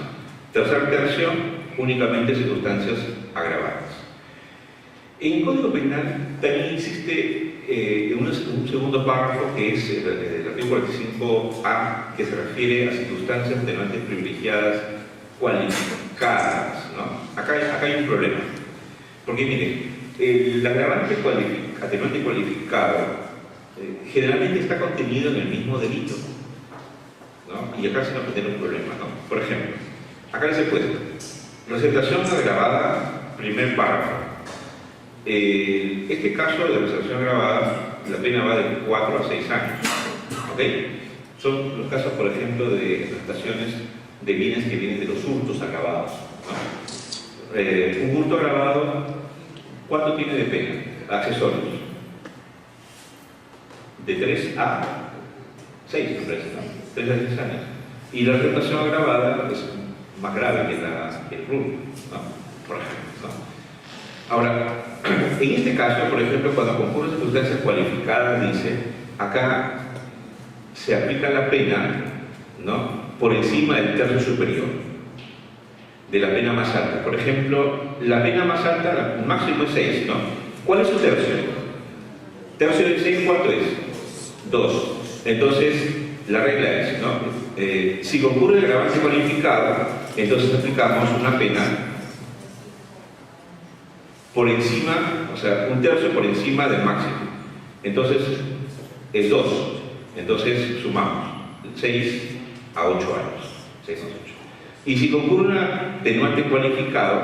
Tercer tercio, únicamente circunstancias agravantes. En el Código Penal también existe un segundo párrafo que es el artículo 45A, que se refiere a circunstancias atenuantes privilegiadas cualificadas, ¿no? Acá hay un problema. Porque miren, el agravante atenuante cualificado generalmente está contenido en el mismo delito, ¿no? Y acá se nos puede tener un problema, ¿no? Por ejemplo, acá les he puesto receptación agravada, primer párrafo. Este caso de receptación agravada, la pena va de 4 a 6 años, ¿ok? Son los casos, por ejemplo, de receptaciones de bienes que vienen de los hurtos agravados, ¿no? Un hurto agravado, ¿cuánto tiene de pena? Accesorios. De 3 a 6, me parece, ¿no? 3 a 6 años. Y la receptación agravada es más grave que el hurto, ¿no? Por ejemplo, ¿no? Ahora, en este caso, por ejemplo, cuando concurren circunstancias cualificadas, dice, acá se aplica la pena, ¿no? Por encima del tercio superior, de la pena más alta. Por ejemplo, la pena más alta, el máximo es 6, ¿no? ¿Cuál es su tercio? ¿Tercio de 6 cuánto es? 2. Entonces, la regla es, ¿no? Si concurre el agravante cualificado, entonces aplicamos una pena por encima, o sea, un tercio por encima del máximo. Entonces, es 2. Entonces, sumamos 6 a 8 años. 6 a 8. Y si concurre un atenuante cualificado,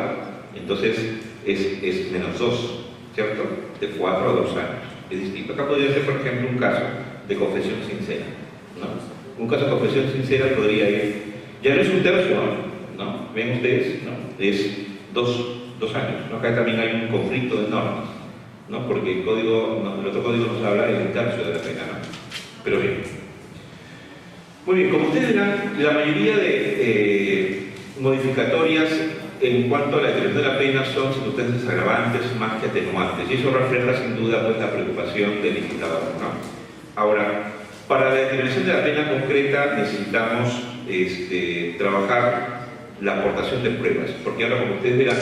entonces es menos 2, ¿cierto? De 4 a 2 años. Es distinto. Acá podría ser, por ejemplo, un caso de confesión sincera, ¿no? Un caso de confesión sincera podría ir, ya no es un tercio, ¿no? Ven ustedes, ¿no? Es 2 años, ¿no? Acá también hay un conflicto de normas, ¿no? Porque el otro código nos habla de un tercio de la pena, ¿no? Pero bien. Muy bien, como ustedes verán, la mayoría de modificatorias en cuanto a la determinación de la pena son circunstancias agravantes más que atenuantes, y eso refleja sin duda pues, la preocupación del legislador, ¿no? Ahora, para la determinación de la pena concreta necesitamos trabajar la aportación de pruebas, porque ahora, como ustedes verán,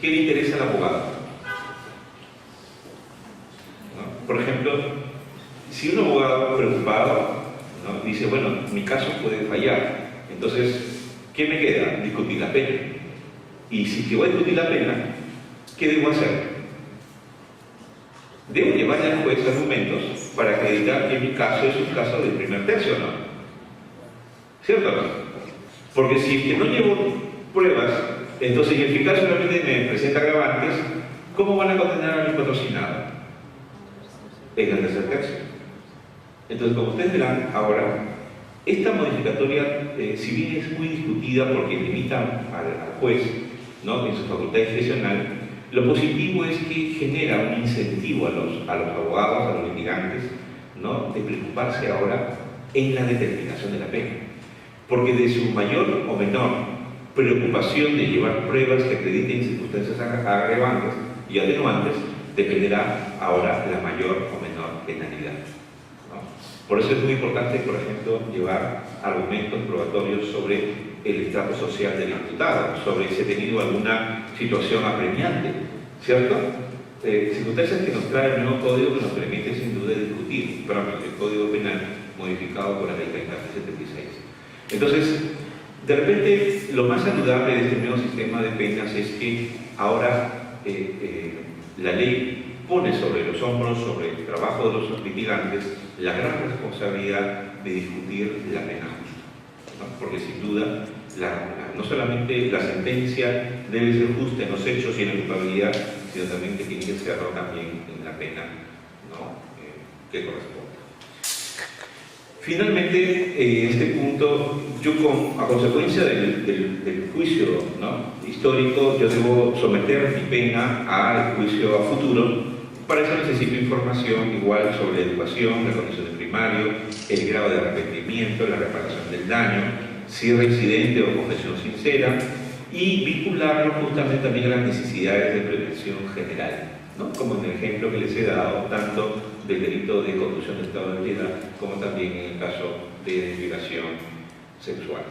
¿qué le interesa al abogado? ¿No? Por ejemplo, si un abogado preocupado, ¿no? Dice, bueno, mi caso puede fallar, entonces, ¿qué me queda? Discutir la pena. Y si que voy a discutir la pena, ¿qué debo hacer? Debo llevarle al juez argumentos para acreditar que mi caso es un caso del primer tercio, ¿no? ¿Cierto o no? Porque si es que no llevo pruebas, entonces, y el fiscal solamente me presenta agravantes, ¿cómo van a condenar a mi patrocinado? En el tercer tercio. Entonces, como ustedes verán ahora, esta modificatoria, si bien es muy discutida porque limita al juez, ¿no? En su facultad discrecional, lo positivo es que genera un incentivo a los abogados, a los litigantes, ¿no? De preocuparse ahora en la determinación de la pena. Porque de su mayor o menor preocupación de llevar pruebas que acrediten circunstancias agravantes y atenuantes, dependerá ahora la mayor o menor penalidad, ¿no? Por eso es muy importante, por ejemplo, llevar argumentos probatorios sobre el estrato social del imputado, sobre si ha tenido alguna situación apremiante, ¿cierto? Circunstancias que nos trae el nuevo código que nos permite sin duda discutir, el Código Penal modificado por la Ley 3076. Entonces, de repente, lo más saludable de este nuevo sistema de penas es que ahora la ley pone sobre los hombros, sobre el trabajo de los litigantes, la gran responsabilidad de discutir la pena justa, ¿no? Porque sin duda, no solamente la sentencia debe ser justa en los hechos y en la culpabilidad, sino también que tiene que serlo también en la pena, ¿no? Que corresponde. Finalmente, en este punto, yo a consecuencia del juicio, ¿no?, histórico, yo debo someter mi pena al juicio a futuro. Para eso necesito información igual sobre educación, la condición de primario, el grado de arrepentimiento, la reparación del daño, si es reincidente o confesión sincera, y vincularlo justamente también a las necesidades de prevención general, ¿no?, como en el ejemplo que les he dado, tanto del delito de conducción de estado de ebriedad, como también en el caso de violación sexual.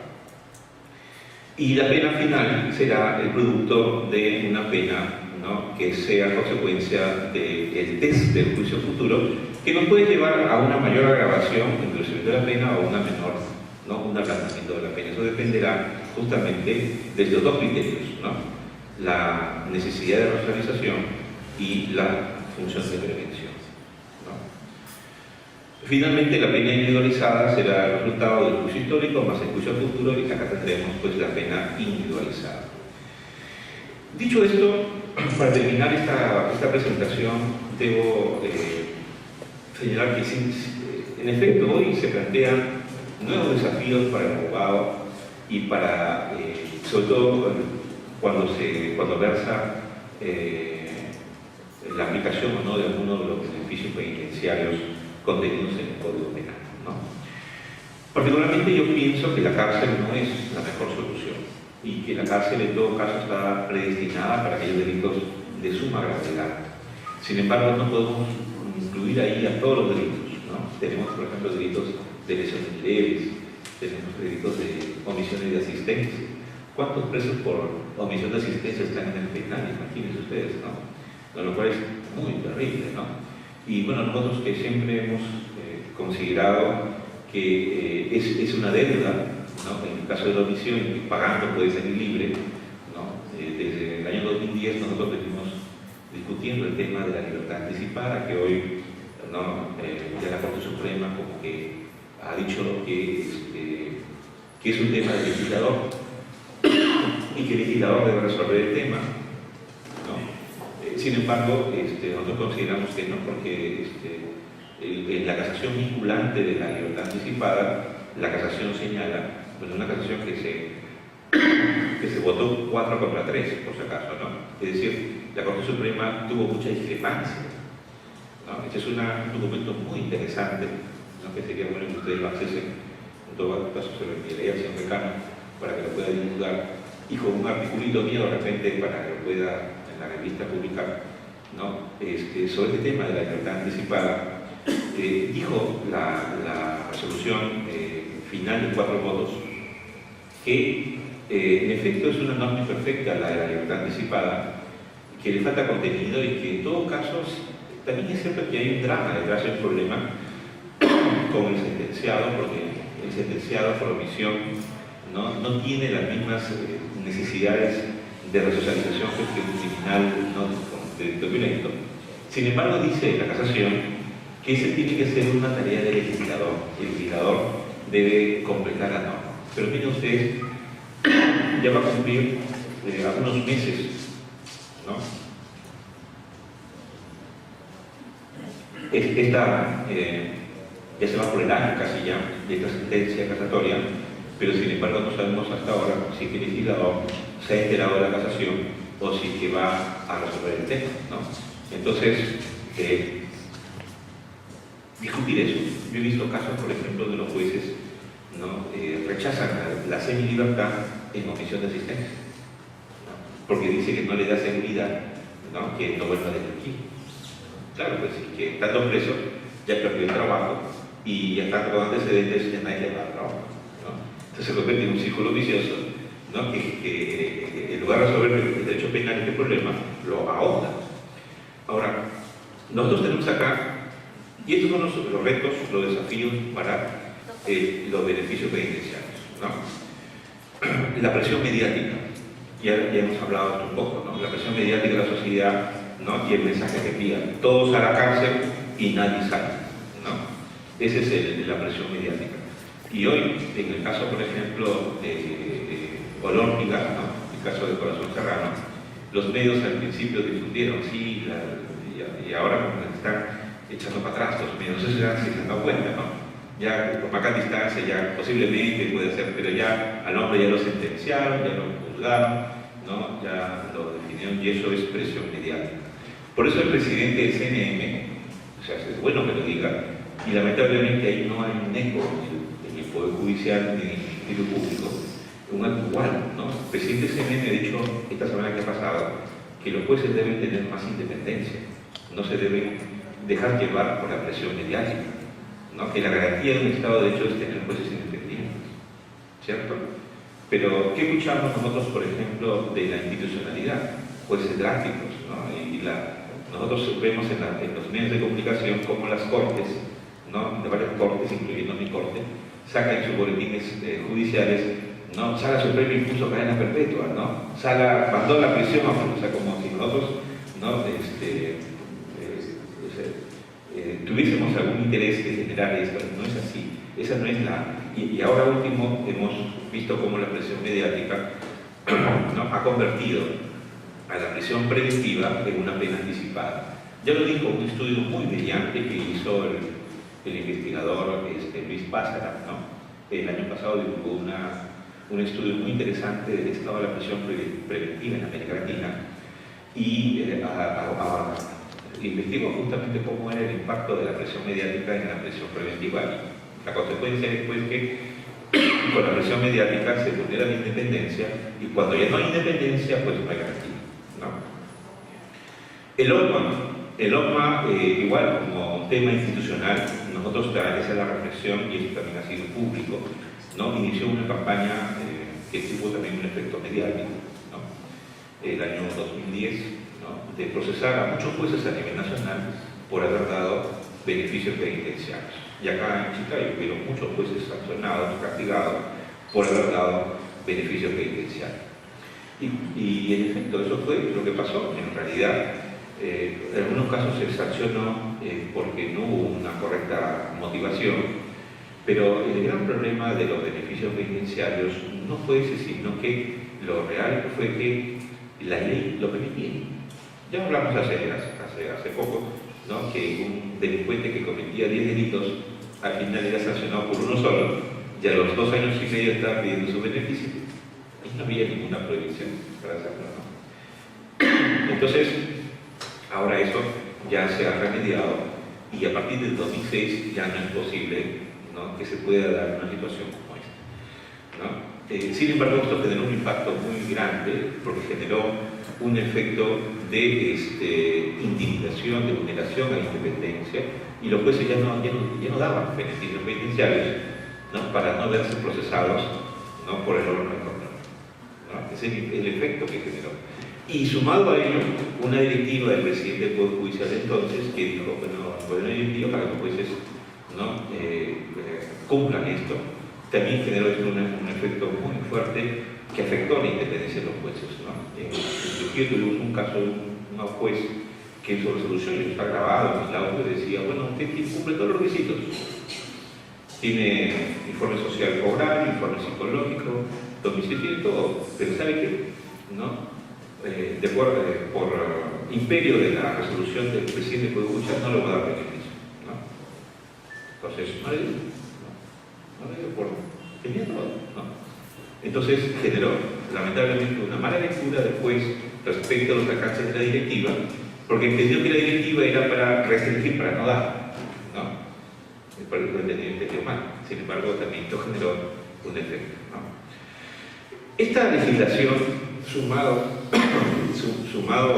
Y la pena final será el producto de una pena, ¿no?, que sea consecuencia del test del juicio futuro, que nos puede llevar a una mayor agravación, inclusive de la pena, o una menor, ¿no?, un ablandamiento de la pena. Eso dependerá justamente de los dos criterios, ¿no?, la necesidad de racionalización y la función de prevención. Finalmente, la pena individualizada será el resultado del juicio histórico más el juicio futuro, y acá tendremos pues la pena individualizada. Dicho esto, para terminar esta presentación, debo señalar que en efecto hoy se plantean nuevos desafíos para el abogado y para, sobre todo cuando versa la aplicación o no de algunos de los beneficios penitenciarios contenidos en el Código Penal, ¿no? Particularmente yo pienso que la cárcel no es la mejor solución y que la cárcel en todo caso está predestinada para aquellos delitos de suma gravedad. Sin embargo, no podemos incluir ahí a todos los delitos, ¿no? Tenemos, por ejemplo, delitos de lesiones leves, tenemos delitos de omisiones de asistencia. ¿Cuántos presos por omisión de asistencia están en el penal? Imagínense ustedes, ¿no? Lo cual es muy terrible, ¿no? Y bueno, nosotros que siempre hemos considerado que es una deuda, ¿no?, en el caso de la omisión, que pagando puede salir libre, ¿no? Desde el año 2010 nosotros venimos discutiendo el tema de la libertad anticipada, que hoy, ¿no?, ya la Corte Suprema como que ha dicho que es un tema del legislador y que el legislador debe resolver el tema, ¿no? Sin embargo, nosotros consideramos que no, porque en la casación vinculante de la libertad anticipada, la casación señala, pues una casación que se votó 4 contra 3, por si acaso, ¿no? Es decir, la Corte Suprema tuvo mucha discrepancia, ¿no? Este es un documento muy interesante, ¿no?, que sería bueno que ustedes lo accesen. En todo caso se lo enviaré al señor decano para que lo pueda divulgar, y con un articulito mío de repente para que lo pueda en la revista publicar, ¿no?, sobre este tema de la libertad anticipada. Dijo la resolución final de 4 votos que en efecto es una norma imperfecta la de la libertad anticipada, que le falta contenido y que en todo caso también es cierto que hay un drama detrás del problema con el sentenciado, porque el sentenciado por omisión no tiene las mismas necesidades de resocialización que un criminal, ¿no?, de delito violento. Sin embargo, dice la casación que ese tiene que ser una tarea del legislador. El legislador debe completar la norma. Pero miren ustedes, ya va a cumplir algunos meses, ¿no?, ya se va por el año casi ya de esta sentencia casatoria, pero sin embargo no sabemos hasta ahora si el legislador se ha enterado de la casación o si que va a resolver el tema, ¿no? Entonces, discutir eso. Yo he visto casos, por ejemplo, de los jueces, ¿no?, rechazan la semilibertad en omisión de asistencia, ¿no?, porque dice que no le da seguridad, ¿no?, que no vuelva a delinquir. Claro, pues sí, que estando preso ya perdió el trabajo y ya está con antecedentes, ya nadie le va a dar trabajo, ¿no? Entonces se convierte en un círculo vicioso, ¿no?, que en lugar de resolver el derecho penal este problema, lo ahonda. Ahora, nosotros tenemos acá, y estos son los retos, los desafíos para los beneficios penitenciarios, ¿no? La presión mediática, ya hemos hablado esto un poco, ¿no? La presión mediática de la sociedad, ¿no?, y el mensaje que envía: todos a la cárcel y nadie sale, ¿no? Esa es la presión mediática. Y hoy, en el caso, por ejemplo, de Olórtica, ¿no? El caso de Corazón Serrano, los medios al principio difundieron, sí, y ahora como están echando para atrás los medios, eso ya se han dado cuenta, ¿no? Ya por acá distancia, ya posiblemente puede ser, pero ya al hombre ya lo sentenciaron, ya lo juzgaron, ¿no? Ya lo definieron y eso es presión mediática. Por eso el presidente del CNM, o sea, es bueno que lo diga, y lamentablemente ahí no hay un eco en el Poder Judicial ni en el Ministerio Público, un acto igual, ¿no? El presidente del CNM ha dicho esta semana que ha pasado que los jueces deben tener más independencia, no se deben dejar llevar por la presión mediática, ¿no? Que la garantía de un Estado de Derecho es tener jueces independientes, ¿cierto? Pero, ¿qué escuchamos nosotros, por ejemplo, de la institucionalidad? Jueces drásticos, ¿no? Nosotros vemos en los medios de comunicación como las cortes, ¿no? De varias cortes, incluyendo mi corte, sacan sus boletines judiciales, ¿no? Sala Suprema impuso cadena perpetua, ¿no? Sala mandó la prisión, o sea, como si nosotros, ¿no? Tuviésemos algún interés de generar esto, no es así, esa no es la... Y ahora último hemos visto cómo la presión mediática, ¿no? Ha convertido a la prisión preventiva en una pena anticipada. Ya lo dijo un estudio muy brillante que hizo el investigador Luis Pázara, ¿no? El año pasado divulgó un estudio muy interesante del estado de la prisión preventiva en América Latina y investigó justamente cómo era el impacto de la presión mediática en la prisión preventiva. La consecuencia es pues, que con la presión mediática se vulnera la independencia y cuando ya no hay independencia, pues no hay garantía, ¿no? El OCMA, igual como tema institucional, nosotros esa es la reflexión y eso también ha sido público, ¿no? Inició una campaña que tuvo también un efecto mediático, ¿no? El año 2010, ¿no? De procesar a muchos jueces a nivel nacional por haber dado beneficios penitenciarios. Y acá en Chiclayo hubieron muchos jueces sancionados, castigados por haber dado beneficios penitenciarios. Y en efecto, eso fue lo que pasó. En realidad, en algunos casos se sancionó porque no hubo una correcta motivación, pero el gran problema de los beneficios penitenciarios no fue ese, sino que lo real fue que la ley lo permitía. Ya hablamos hace poco, ¿no? Que un delincuente que cometía 10 delitos al final era sancionado por uno solo y a los 2 años y medio estaba pidiendo su beneficio. Y no había ninguna prohibición para hacerlo, ¿no? Entonces, ahora eso ya se ha remediado y a partir del 2006 ya no es posible, ¿no? Que se pueda dar una situación como esta, ¿no? Sin embargo, esto generó un impacto muy grande porque generó un efecto de intimidación, de vulneración a la independencia y los jueces ya no daban beneficios penitenciarios, ¿no? Para no verse procesados, ¿no? Por el órgano de control, ¿no? Ese es el efecto que generó. Y sumado a ello, una directiva del presidente del Poder Judicial entonces que dijo, bueno, fue una directiva para que los jueces, ¿no? Cumplan esto. También generó un efecto muy fuerte que afectó la independencia de los jueces, ¿no? Inclusive tuvimos un caso de un juez que en su resolución, y está grabado en el audio, decía, bueno, usted cumple todos los requisitos. Tiene informe social cobrado, informe psicológico, domicilio y todo, pero ¿sabe qué? ¿No? Por imperio de la resolución del presidente del Poder Judicial no le va a dar beneficio, ¿no? Entonces, no le dio por tenía todo, ¿no? Entonces generó, lamentablemente, una mala lectura del juez respecto a los alcances de la directiva, porque entendió que la directiva era para restringir, para no dar, ¿no? Por eso entendió mal. Sin embargo, también esto generó un efecto, ¿no? Esta legislación, sumado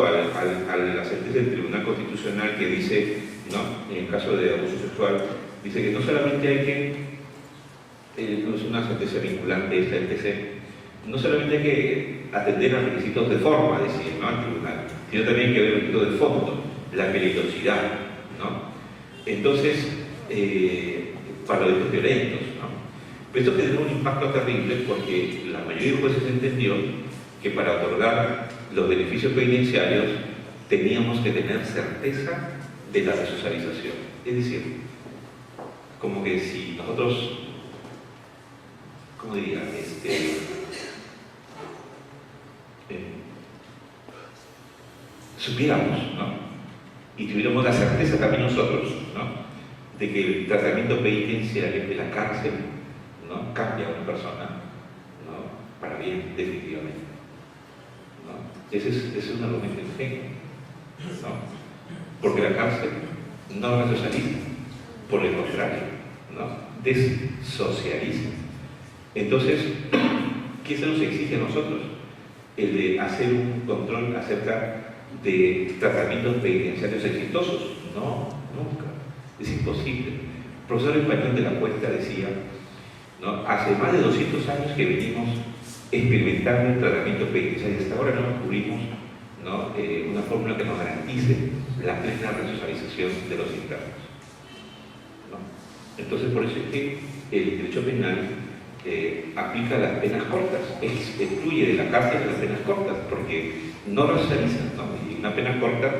a la sentencia del Tribunal Constitucional que dice, ¿no? En el caso de abuso sexual, dice que no solamente hay que es una sentencia vinculante esta del TC, no solamente hay que atender a requisitos de forma, decir, ¿no? Al tribunal, sino también hay que ver requisitos de fondo, la peligrosidad, ¿no? Entonces, para los delitos violentos, ¿no? Pero esto generó un impacto terrible porque la mayoría de jueces entendió que para otorgar los beneficios penitenciarios teníamos que tener certeza de la resocialización. Es decir, como que si nosotros, ¿cómo diría? Supiéramos, ¿no? Y tuviéramos la certeza también nosotros, ¿no?, de que el tratamiento penitenciario de la cárcel, ¿no?, cambia a una persona, ¿no?, para bien, definitivamente, ¿no? Ese es un argumento ingenuo, ¿no? Porque la cárcel no resocializa, por el contrario, ¿no?, dessocializa. Entonces, ¿qué se nos exige a nosotros? El de hacer un control acerca de tratamientos penitenciarios exitosos. No, nunca. Es imposible. El profesor español de la Cuesta decía, ¿no?, hace más de 200 años que venimos experimentando el tratamiento penitenciario. Hasta ahora no descubrimos, ¿no?, una fórmula que nos garantice la plena resocialización de los internos, ¿no? Entonces, por eso es que el derecho penal aplica las penas cortas, excluye de la cárcel las penas cortas, porque no resocializa, ¿no? Y una pena corta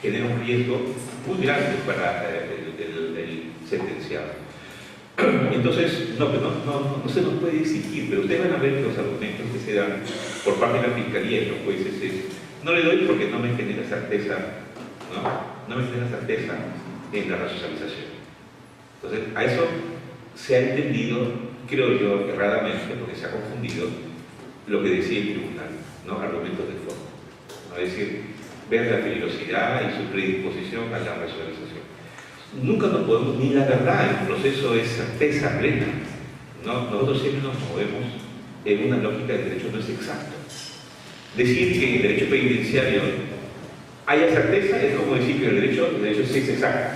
genera un riesgo muy grande para el sentenciado. Entonces, no se nos puede exigir, pero ustedes van a ver que los argumentos que se dan por parte de la Fiscalía y los jueces es: no le doy porque no me genera certeza, no me genera certeza en la resocialización. Entonces, a eso se ha entendido, creo yo, erradamente, porque se ha confundido lo que decía el tribunal, ¿no?, argumentos de fondo, ¿no? Es decir, ver la peligrosidad y su predisposición a la resocialización. Nunca nos podemos, ni la verdad, el proceso es certeza plena, ¿no? Nosotros siempre nos movemos en una lógica del derecho no es exacto. Decir que en el derecho penitenciario haya certeza es como decir que el derecho sí es exacto.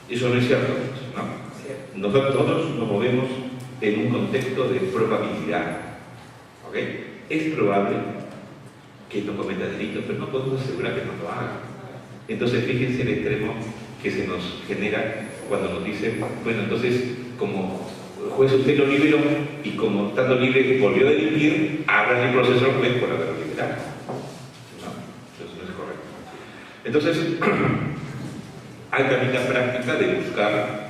Eso no es cierto, ¿no? Nosotros nos movemos en un contexto de probabilidad, ¿ok? Es probable que no cometa delitos, pero no podemos asegurar que no lo haga. Entonces, fíjense el extremo que se nos genera cuando nos dicen, bueno, entonces, como juez usted lo liberó y como estando libre volvió a delinquir, abran el proceso al juez por haberlo liberado. No, eso no es correcto. Entonces, hay también la práctica de buscar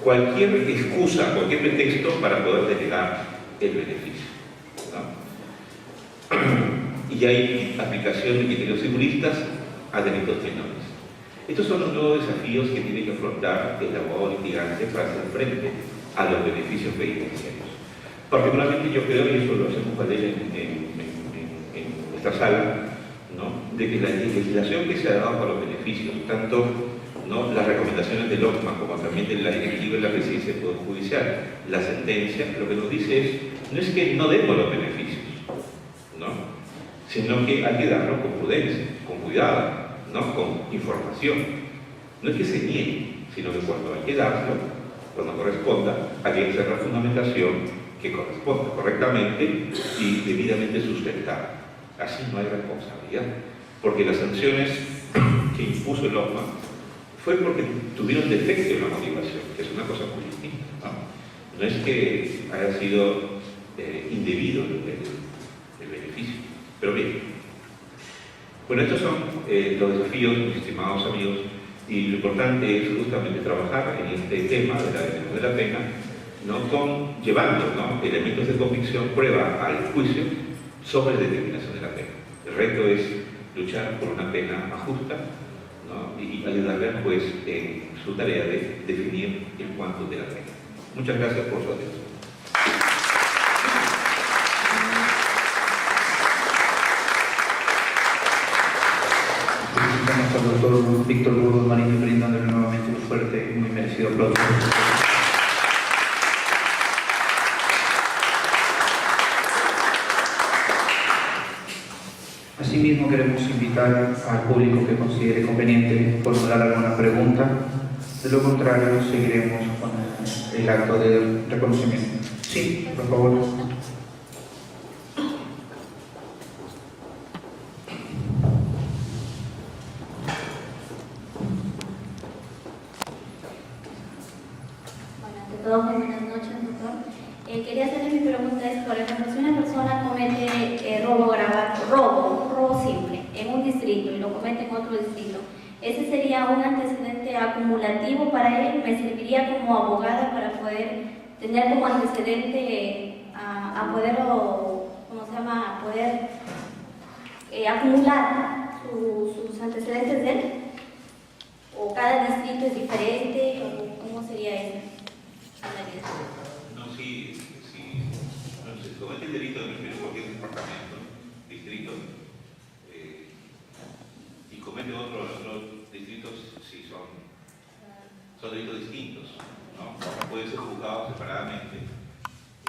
cualquier excusa, cualquier pretexto para poder denegar el beneficio, ¿no? Y hay aplicación de criterios seguristas a delitos menores. Estos son los nuevos desafíos que tiene que afrontar el abogado litigante para hacer frente a los beneficios penitenciarios. Particularmente yo creo, y eso lo hacemos valer en esta sala, ¿no?, de que la legislación que se ha dado para los beneficios, tanto, ¿no?, las recomendaciones del OCMA como también de la directiva de la presidencia del Poder Judicial, la sentencia, lo que nos dice es, no es que no demos los beneficios, ¿no?, sino que hay que darlos con prudencia, con cuidado, ¿no?, con información. No es que se niegue, sino que cuando hay que darlo, cuando corresponda, hay que hacer la fundamentación que corresponda correctamente y debidamente sustentada. Así no hay responsabilidad, porque las sanciones que impuso el OCMA fue porque tuvieron defecto en la motivación, que es una cosa muy distinta, ¿no? No es que haya sido indebido el beneficio. Pero bien, bueno, estos son los desafíos, mis estimados amigos, y lo importante es justamente trabajar en este tema de la detención de la pena, ¿no?, llevando, ¿no?, elementos de convicción, prueba al juicio sobre determinación de la pena. El reto es luchar por una pena justa, ¿no?, y ayudarle al juez en su tarea de definir el cuánto de la pena. Muchas gracias por su atención. Felicitamos al doctor Víctor Burgos Mariño, brindándole nuevamente un fuerte y muy merecido aplauso. Asimismo, queremos invitar al público que considere conveniente formular alguna pregunta. De lo contrario, seguiremos con el acto de reconocimiento. Sí, por favor. Buenas noches, doctor. Quería hacerle mi pregunta es, por ejemplo, si una persona comete robo simple en un distrito y lo comete en otro distrito, ¿ese sería un antecedente acumulativo para él, me serviría como abogada para poder tener como antecedente a poderlo, ¿cómo se llama? A poder acumular sus antecedentes de él. ¿O cada distrito es diferente? ¿O cómo sería eso? No, si se comete el delito de meter cualquier departamento, distrito, y comete otros distritos, sí son delitos distintos, ¿no? Pueden ser juzgados separadamente,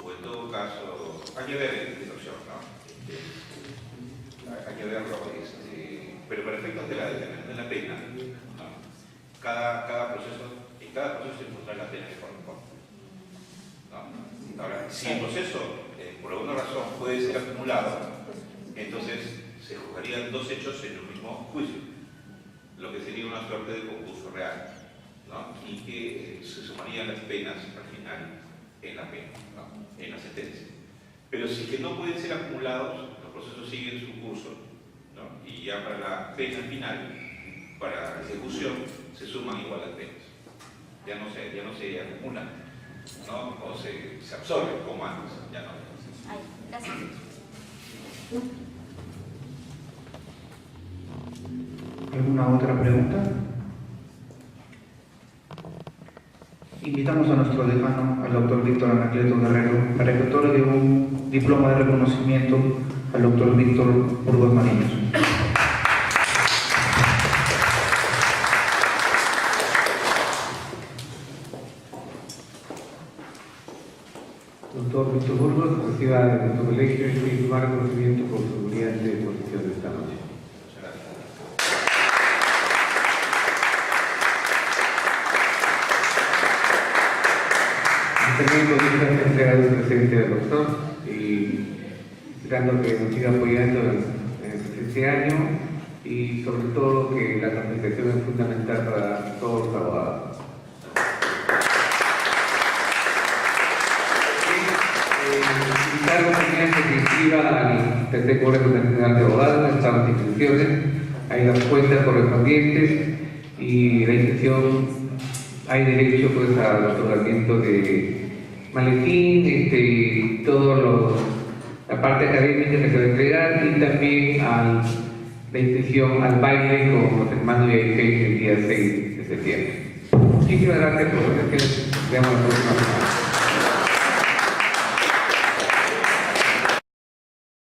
o en todo caso, hay que ver la situación, ¿no? Hay que verlo, pero para efectos de la determinación de la pena, ¿no? Cada proceso se encuentra la pena que corresponde, ¿no? Ahora, si el proceso, por alguna razón, puede ser acumulado, entonces se juzgarían dos hechos en un mismo juicio, lo que sería una suerte de concurso real, ¿no? Y que se sumarían las penas al final en la pena, ¿no? En la sentencia. Pero si que no pueden ser acumulados, los procesos siguen su curso, ¿no? Y ya para la pena final, para la ejecución, se suman igual las penas. Ya no se acumulan, ¿no? O se absorben como antes, ya no. Ay, gracias. ¿Alguna otra pregunta? Invitamos a nuestro decano, al doctor Víctor Anacleto Guerrero, para que otorgue un diploma de reconocimiento al doctor Víctor Burgos Mariños. Doctor Víctor Burgos, reciba de nuestro colegio y diploma de reconocimiento por su brillante exposición de esta noche. También con esta entrega del presente del doctor y esperando que nos siga apoyando en este año y sobre todo que la capacitación es fundamental para todos los abogados. Invitarlos también a que se inscriba al tercer Congreso Nacional de Abogados, están las inscripciones, hay las cuentas correspondientes y la inscripción hay derecho pues al otorgamiento de maletín, la parte académica que se va a entregar y también a la inscripción al baile con los hermanos de IP el día 6 de septiembre. Muchísimas gracias por su atención. Nos vemos la próxima semana.